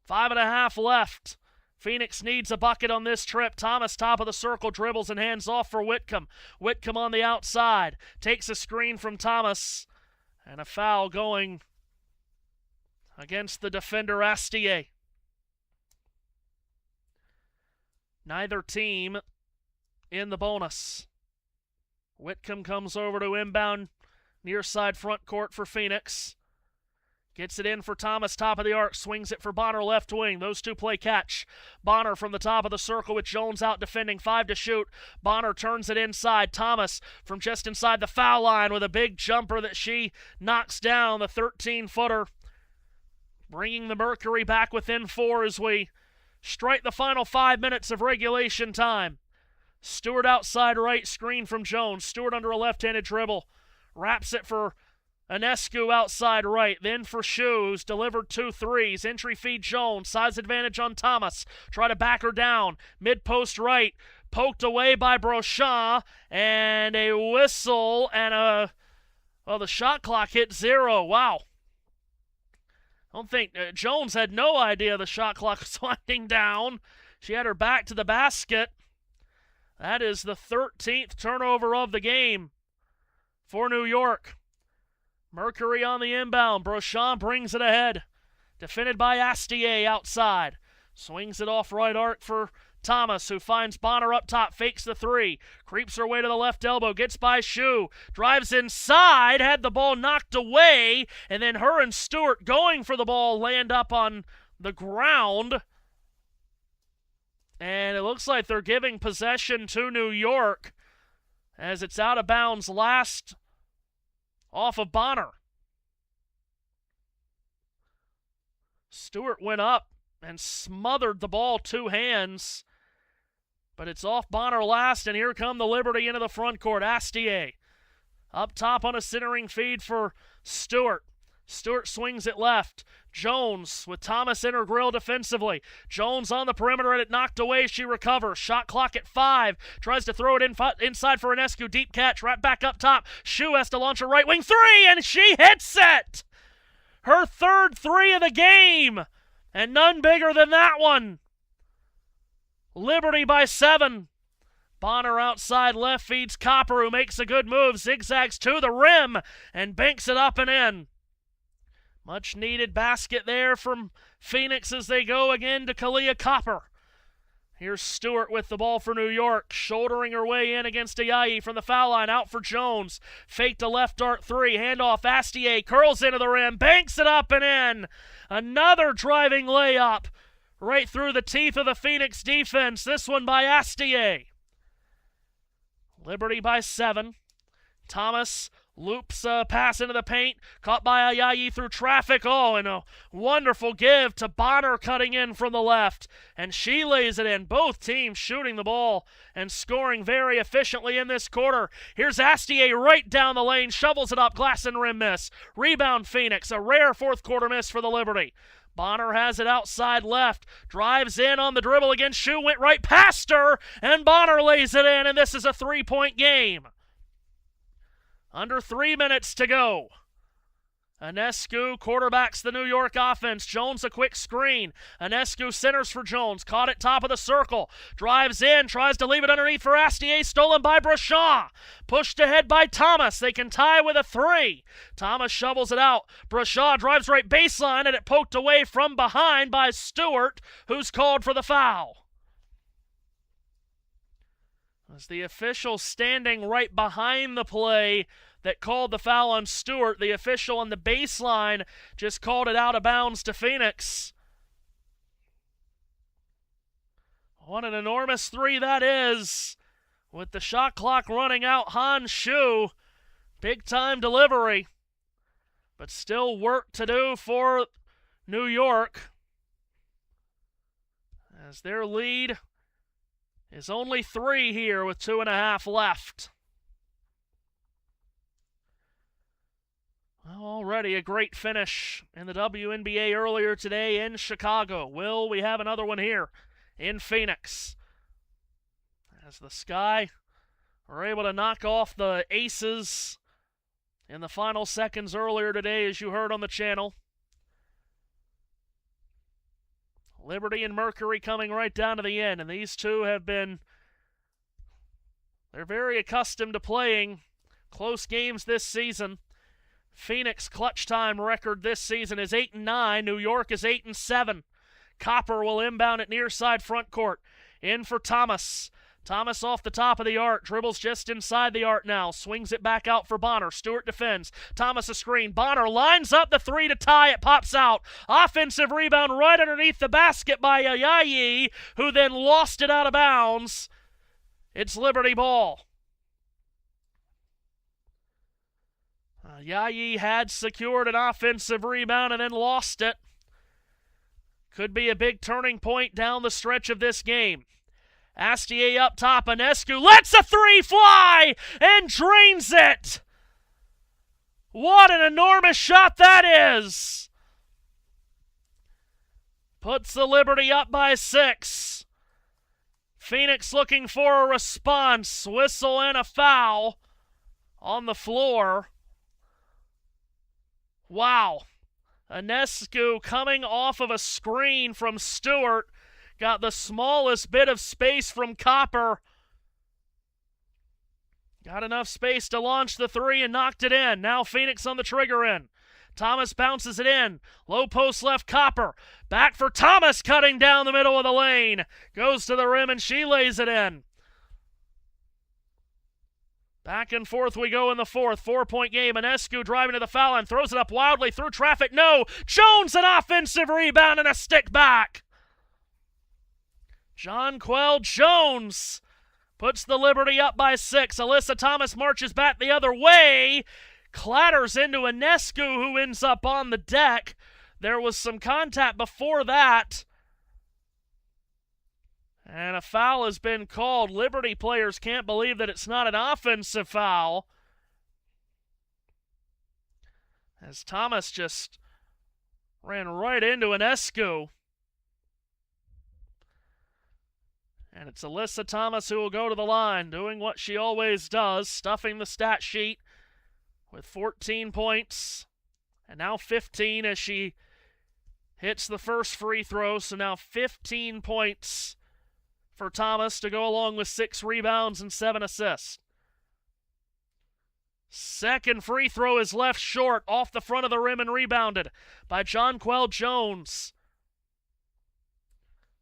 5.5 left. Phoenix needs a bucket on this trip. Thomas, top of the circle, dribbles and hands off for Whitcomb. Whitcomb on the outside. Takes a screen from Thomas. And a foul going against the defender, Astier. Neither team in the bonus. Whitcomb comes over to inbound near side front court for Phoenix. Gets it in for Thomas, top of the arc, swings it for Bonner, left wing. Those two play catch. Bonner from the top of the circle with Jones out defending, 5 to shoot. Bonner turns it inside. Thomas from just inside the foul line with a big jumper that she knocks down, the 13-footer. Bringing the Mercury back within 4 as we strike the final 5 minutes of regulation time. Stewart outside right, screen from Jones. Stewart under a left-handed dribble. Wraps it for Ionescu outside right, then for Shu, who's delivered 2 threes. Entry feed Jones, size advantage on Thomas. Try to back her down, mid-post right. Poked away by Breanna, and a whistle, and the shot clock hit 0. Wow. I don't think Jones had no idea the shot clock was winding down. She had her back to the basket. That is the 13th turnover of the game for New York. Mercury on the inbound. Breanna brings it ahead. Defended by Astier outside. Swings it off right arc for Thomas, who finds Bonner up top, fakes the 3, creeps her way to the left elbow, gets by Shu, drives inside, had the ball knocked away, and then her and Stewart going for the ball land up on the ground. And it looks like they're giving possession to New York as it's out of bounds last off of Bonner. Stewart went up and smothered the ball 2 hands, but it's off Bonner last, and here come the Liberty into the front court. Astier up top on a centering feed for Stewart. Stewart swings it left. Jones with Thomas in her grill defensively. Jones on the perimeter, and it knocked away. She recovers. Shot clock at 5. Tries to throw it inside for Ionescu. Deep catch right back up top. Shu has to launch a right wing 3, and she hits it! Her 3rd 3 of the game, and none bigger than that one. Liberty by 7. Bonner outside left feeds Copper, who makes a good move. Zigzags to the rim and banks it up and in. Much needed basket there from Phoenix as they go again to Kalia Copper. Here's Stewart with the ball for New York, shouldering her way in against Ayayi from the foul line, out for Jones. Faked a left dart 3, handoff Astier, curls into the rim, banks it up and in. Another driving layup right through the teeth of the Phoenix defense, this one by Astier. Liberty by 7. Thomas loops a pass into the paint, caught by Ayayi through traffic. Oh, and a wonderful give to Bonner cutting in from the left, and she lays it in. Both teams shooting the ball and scoring very efficiently in this quarter. Here's Astier right down the lane, shovels it up, glass and rim miss. Rebound Phoenix, a rare fourth quarter miss for the Liberty. Bonner has it outside left, drives in on the dribble against Shu, went right past her, and Bonner lays it in, and this is a 3-point game. Under 3 minutes to go. Ionescu quarterbacks the New York offense. Jones a quick screen. Ionescu centers for Jones. Caught at top of the circle. Drives in. Tries to leave it underneath for Astier. Stolen by Brashaw. Pushed ahead by Thomas. They can tie with a 3. Thomas shovels it out. Brashaw drives right baseline, and it poked away from behind by Stewart, who's called for the foul. As the official standing right behind the play that called the foul on Stewart, the official on the baseline just called it out of bounds to Phoenix. What an enormous 3 that is. With the shot clock running out, Han Shu, big time delivery. But still work to do for New York, as their lead is only 3 here with 2.5 left. Well, already a great finish in the WNBA earlier today in Chicago. Will we have another one here in Phoenix? As the Sky are able to knock off the Aces in the final seconds earlier today, as you heard on the channel. Liberty and Mercury coming right down to the end, and these two have been, they're very accustomed to playing close games this season. Phoenix clutch time record this season is 8-9. New York is 8-7. Copper will inbound at near side front court. In for Thomas. Thomas off the top of the arc. Dribbles just inside the arc now. Swings it back out for Bonner. Stewart defends. Thomas a screen. Bonner lines up the 3 to tie. It pops out. Offensive rebound right underneath the basket by Ayayi, who then lost it out of bounds. It's Liberty ball. Ayayi had secured an offensive rebound and then lost it. Could be a big turning point down the stretch of this game. Astier up top. Ionescu lets a 3 fly and drains it. What an enormous shot that is. Puts the Liberty up by 6. Phoenix looking for a response. Whistle and a foul on the floor. Wow. Ionescu coming off of a screen from Stewart. Got the smallest bit of space from Copper. Got enough space to launch the 3 and knocked it in. Now Phoenix on the trigger end. Thomas bounces it in. Low post left, Copper. Back for Thomas, cutting down the middle of the lane. Goes to the rim and she lays it in. Back and forth we go in the fourth. 4-point game. Ionescu driving to the foul line. Throws it up wildly through traffic. No. Jones an offensive rebound and a stick back. Jonquel Jones puts the Liberty up by 6. Alyssa Thomas marches back the other way. Clatters into Ionescu, who ends up on the deck. There was some contact before that. And a foul has been called. Liberty players can't believe that it's not an offensive foul, as Thomas just ran right into Ionescu. And it's Alyssa Thomas who will go to the line, doing what she always does, stuffing the stat sheet with 14 points. And now 15 as she hits the first free throw. So now 15 points for Thomas to go along with 6 rebounds and 7 assists. Second free throw is left short, off the front of the rim and rebounded by Jonquel Jones.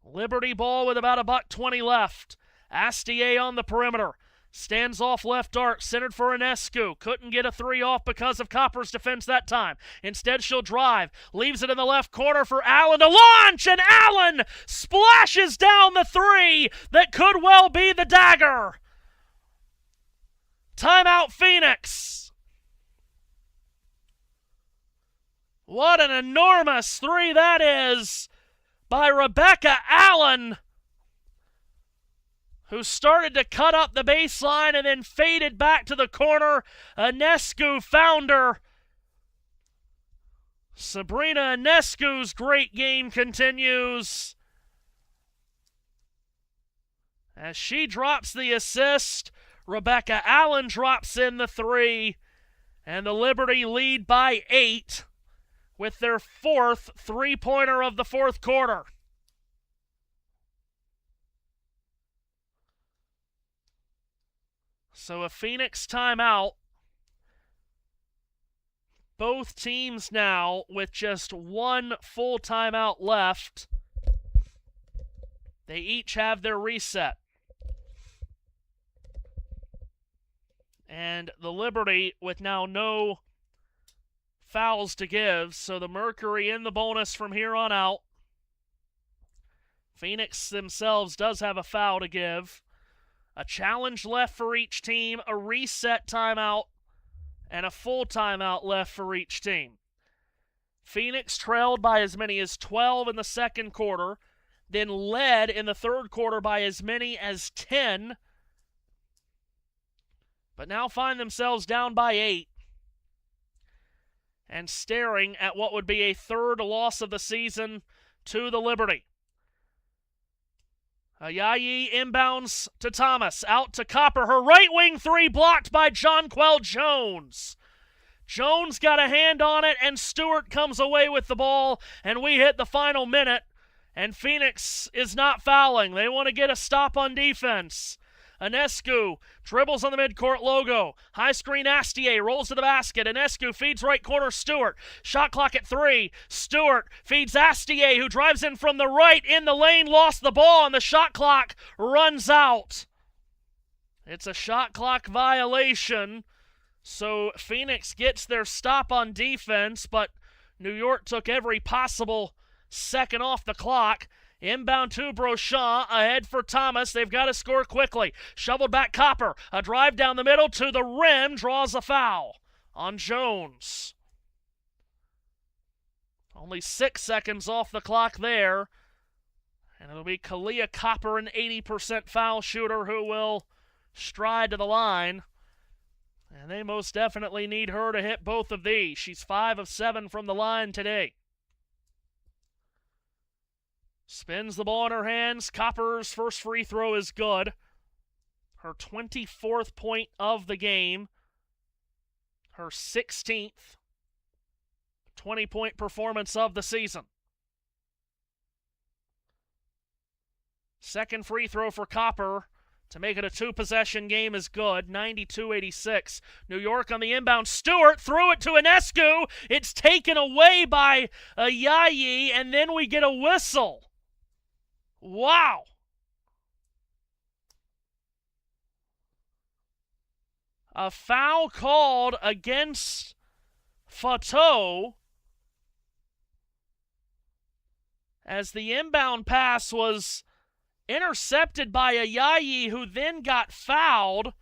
Liberty ball with about $1:20 left. Astier on the perimeter. Stands off left arc, centered for Ionescu. Couldn't get a 3 off because of Copper's defense that time. Instead, she'll drive. Leaves it in the left corner for Allen to launch, and Allen splashes down the 3 that could well be the dagger. Timeout, Phoenix. What an enormous 3 that is by Rebecca Allen, who started to cut up the baseline and then faded back to the corner. Ionescu found her. Breanna Ionescu's great game continues as she drops the assist. Rebecca Allen drops in the 3, and the Liberty lead by 8. with their fourth three-pointer of the fourth quarter. So a Phoenix timeout. Both teams now with just one full timeout left. They each have their reset. And the Liberty with now no fouls to give, so the Mercury in the bonus from here on out. Phoenix themselves does have a foul to give. A challenge left for each team, a reset timeout, and a full timeout left for each team. Phoenix trailed by as many as 12 in the second quarter, then led in the third quarter by as many as 10, but now find themselves down by 8 and staring at what would be a third loss of the season to the Liberty. Ayayi inbounds to Thomas, out to Copper. Her right wing three blocked by Jonquel Jones. Jones got a hand on it, and Stewart comes away with the ball, and we hit the final minute, and Phoenix is not fouling. They want to get a stop on defense. Ionescu dribbles on the midcourt logo. High screen Astier rolls to the basket. Ionescu feeds right corner Stewart. Shot clock at 3. Stewart feeds Astier, who drives in from the right in the lane, lost the ball, and the shot clock runs out. It's a shot clock violation. So Phoenix gets their stop on defense, but New York took every possible second off the clock. Inbound to Brochamp, ahead for Thomas. They've got to score quickly. Shoveled back Copper. A drive down the middle to the rim, draws a foul on Jones. Only 6 seconds off the clock there. And it'll be Kalia Copper, an 80% foul shooter, who will stride to the line. And they most definitely need her to hit both of these. She's 5 of 7 from the line today. Spins the ball in her hands. Copper's first free throw is good. Her 24th point of the game. Her 16th 20-point performance of the season. Second free throw for Copper to make it a two-possession game is good. 92-86. New York on the inbound. Stewart threw it to Ionescu. It's taken away by Ayayi, and then we get a whistle. Wow. A foul called against Fateau as the inbound pass was intercepted by Ayayi, who then got fouled.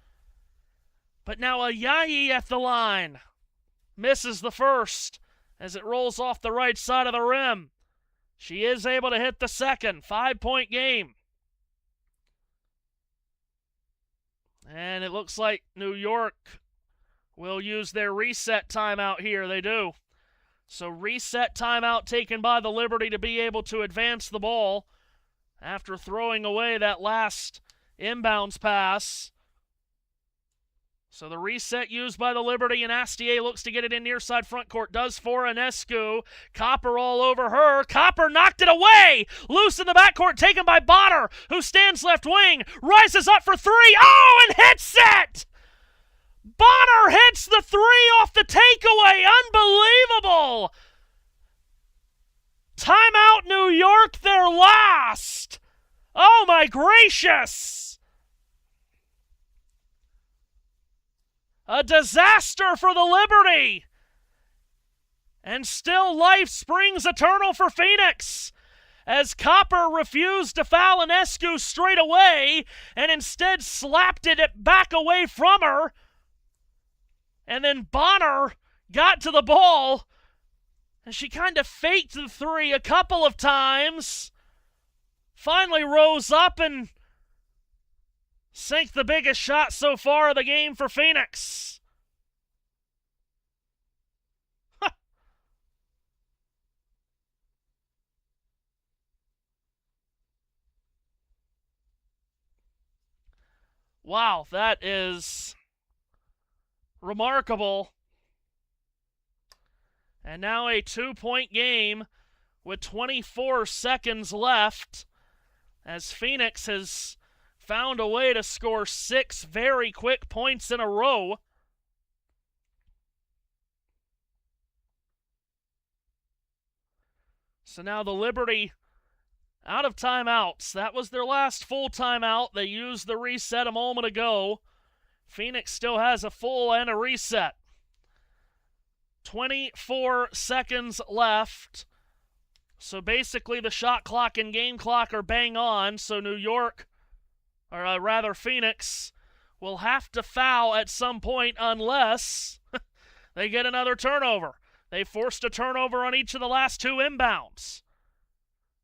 But now Ayayi at the line misses the first as it rolls off the right side of the rim. She is able to hit the second. 5-point game. And it looks like New York will use their reset timeout here. They do. So reset timeout taken by the Liberty to be able to advance the ball after throwing away that last inbounds pass. So the reset used by the Liberty, and Astier looks to get it in near side front court. Does for Ionescu. Copper all over her. Copper knocked it away. Loose in the backcourt, taken by Bonner, who stands left wing. Rises up for three. Oh, and hits it! Bonner hits the three off the takeaway. Unbelievable! Timeout New York, their last. Oh, my gracious! A disaster for the Liberty. And still life springs eternal for Phoenix, as Copper refused to foul Ionescu straight away and instead slapped it back away from her. And then Bonner got to the ball, and she kind of faked the three a couple of times. Finally rose up and sank the biggest shot so far of the game for Phoenix. Wow, that is remarkable. And now a 2-point game with 24 seconds left, as Phoenix has found a way to score 6 very quick points in a row. So now the Liberty out of timeouts. That was their last full timeout. They used the reset a moment ago. Phoenix still has a full and a reset. 24 seconds left. So basically the shot clock and game clock are bang on. So Phoenix will have to foul at some point unless they get another turnover. They forced a turnover on each of the last 2 inbounds.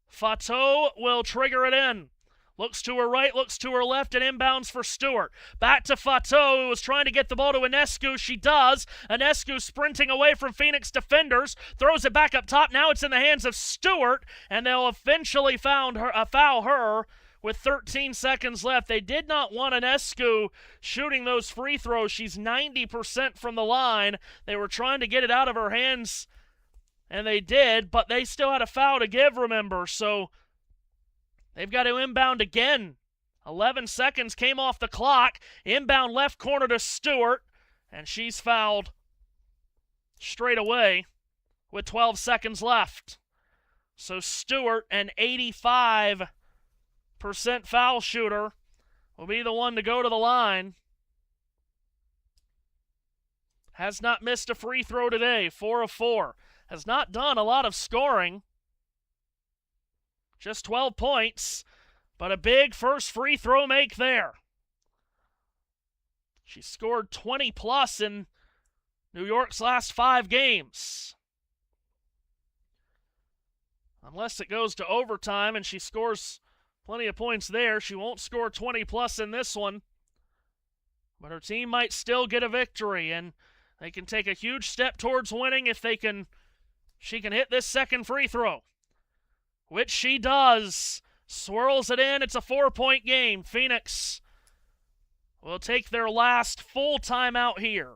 Fateau will trigger it in. Looks to her right, looks to her left, and inbounds for Stewart. Back to Fateau, who was trying to get the ball to Ionescu. She does. Ionescu sprinting away from Phoenix defenders. Throws it back up top. Now it's in the hands of Stewart, and they'll eventually foul her with 13 seconds left. They did not want Ionescu shooting those free throws. She's 90% from the line. They were trying to get it out of her hands, and they did, but they still had a foul to give, remember. So they've got to inbound again. 11 seconds came off the clock. Inbound left corner to Stewart, and she's fouled straight away with 12 seconds left. So Stewart, an 85% foul shooter, will be the one to go to the line. Has not missed a free throw today, 4 of 4. Has not done a lot of scoring. Just 12 points, but a big first free throw make there. She scored 20 plus in New York's last 5 games. Unless it goes to overtime and she scores plenty of points there, she won't score 20 plus in this one. But her team might still get a victory, and they can take a huge step towards winning if she can hit this second free throw, which she does. Swirls it in. It's a 4-point game. Phoenix will take their last full timeout here.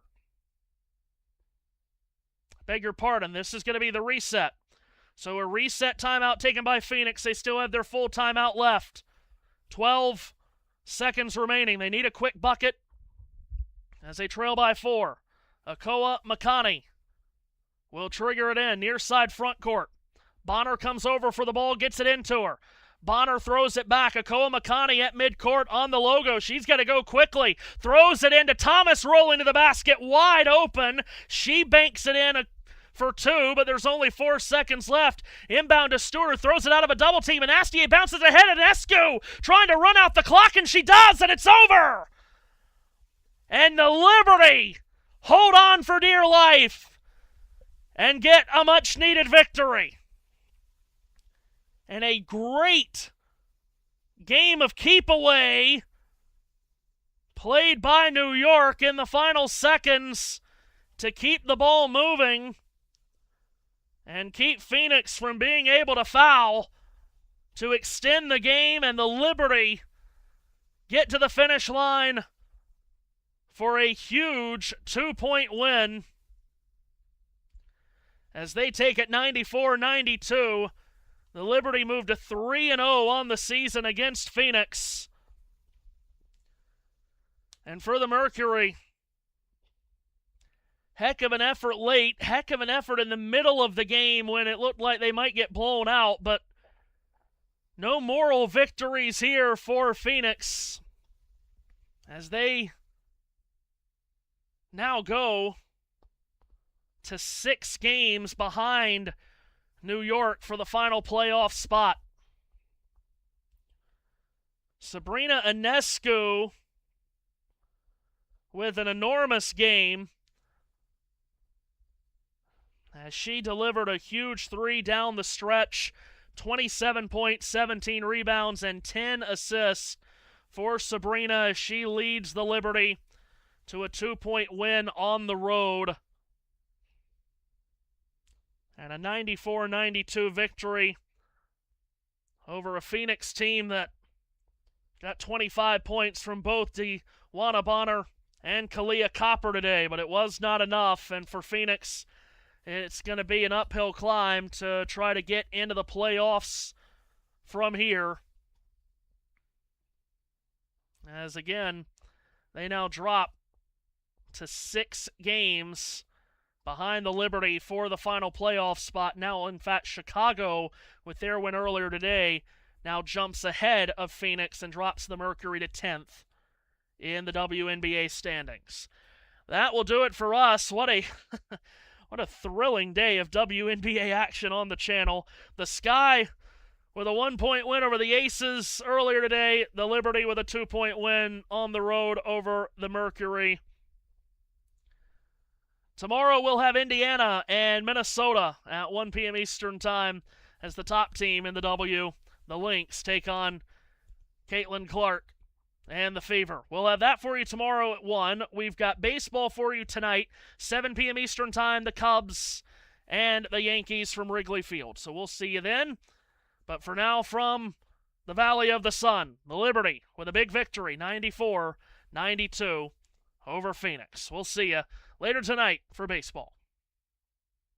Beg your pardon. This is going to be the reset. So a reset timeout taken by Phoenix. They still have their full timeout left. 12 seconds remaining. They need a quick bucket as they trail by 4. Akoa Makani will trigger it in, near side front court. Bonner comes over for the ball, gets it into her. Bonner throws it back. Akoa Makani at midcourt on the logo. She's got to go quickly. Throws it into Thomas, rolling to the basket, wide open. She banks it in for 2, but there's only 4 seconds left. Inbound to Stewart, throws it out of a double team, and Astier bounces ahead of Escu, trying to run out the clock, and she does, and it's over. And the Liberty hold on for dear life and get a much-needed victory. And a great game of keep away played by New York in the final seconds to keep the ball moving and keep Phoenix from being able to foul to extend the game, and the Liberty get to the finish line for a huge 2-point win as they take it 94-92. The Liberty moved to 3-0 on the season against Phoenix. And for the Mercury, heck of an effort late, heck of an effort in the middle of the game when it looked like they might get blown out, but no moral victories here for Phoenix as they now go to 6 games behind New York for the final playoff spot. Breanna Stewart with an enormous game as she delivered a huge 3 down the stretch. 27 points, 17 rebounds, and 10 assists for Breanna as she leads the Liberty to a 2-point win on the road. And a 94-92 victory over a Phoenix team that got 25 points from both DeWanna Bonner and Kalia Copper today, but it was not enough. And for Phoenix, It's going to be an uphill climb to try to get into the playoffs from here. As again, they now drop to 6 games behind the Liberty for the final playoff spot. Now, in fact, Chicago, with their win earlier today, now jumps ahead of Phoenix and drops the Mercury to 10th in the WNBA standings. That will do it for us. What a what a thrilling day of WNBA action on the channel. The Sky with a 1-point win over the Aces earlier today. The Liberty with a 2-point win on the road over the Mercury. Tomorrow we'll have Indiana and Minnesota at 1 p.m. Eastern Time as the top team in the W. The Lynx take on Caitlin Clark and the Fever. We'll have that for you tomorrow at 1. We've got baseball for you tonight, 7 p.m. Eastern Time, the Cubs and the Yankees from Wrigley Field. So we'll see you then. But for now, from the Valley of the Sun, the Liberty with a big victory, 94-92 over Phoenix. We'll see you later tonight for baseball.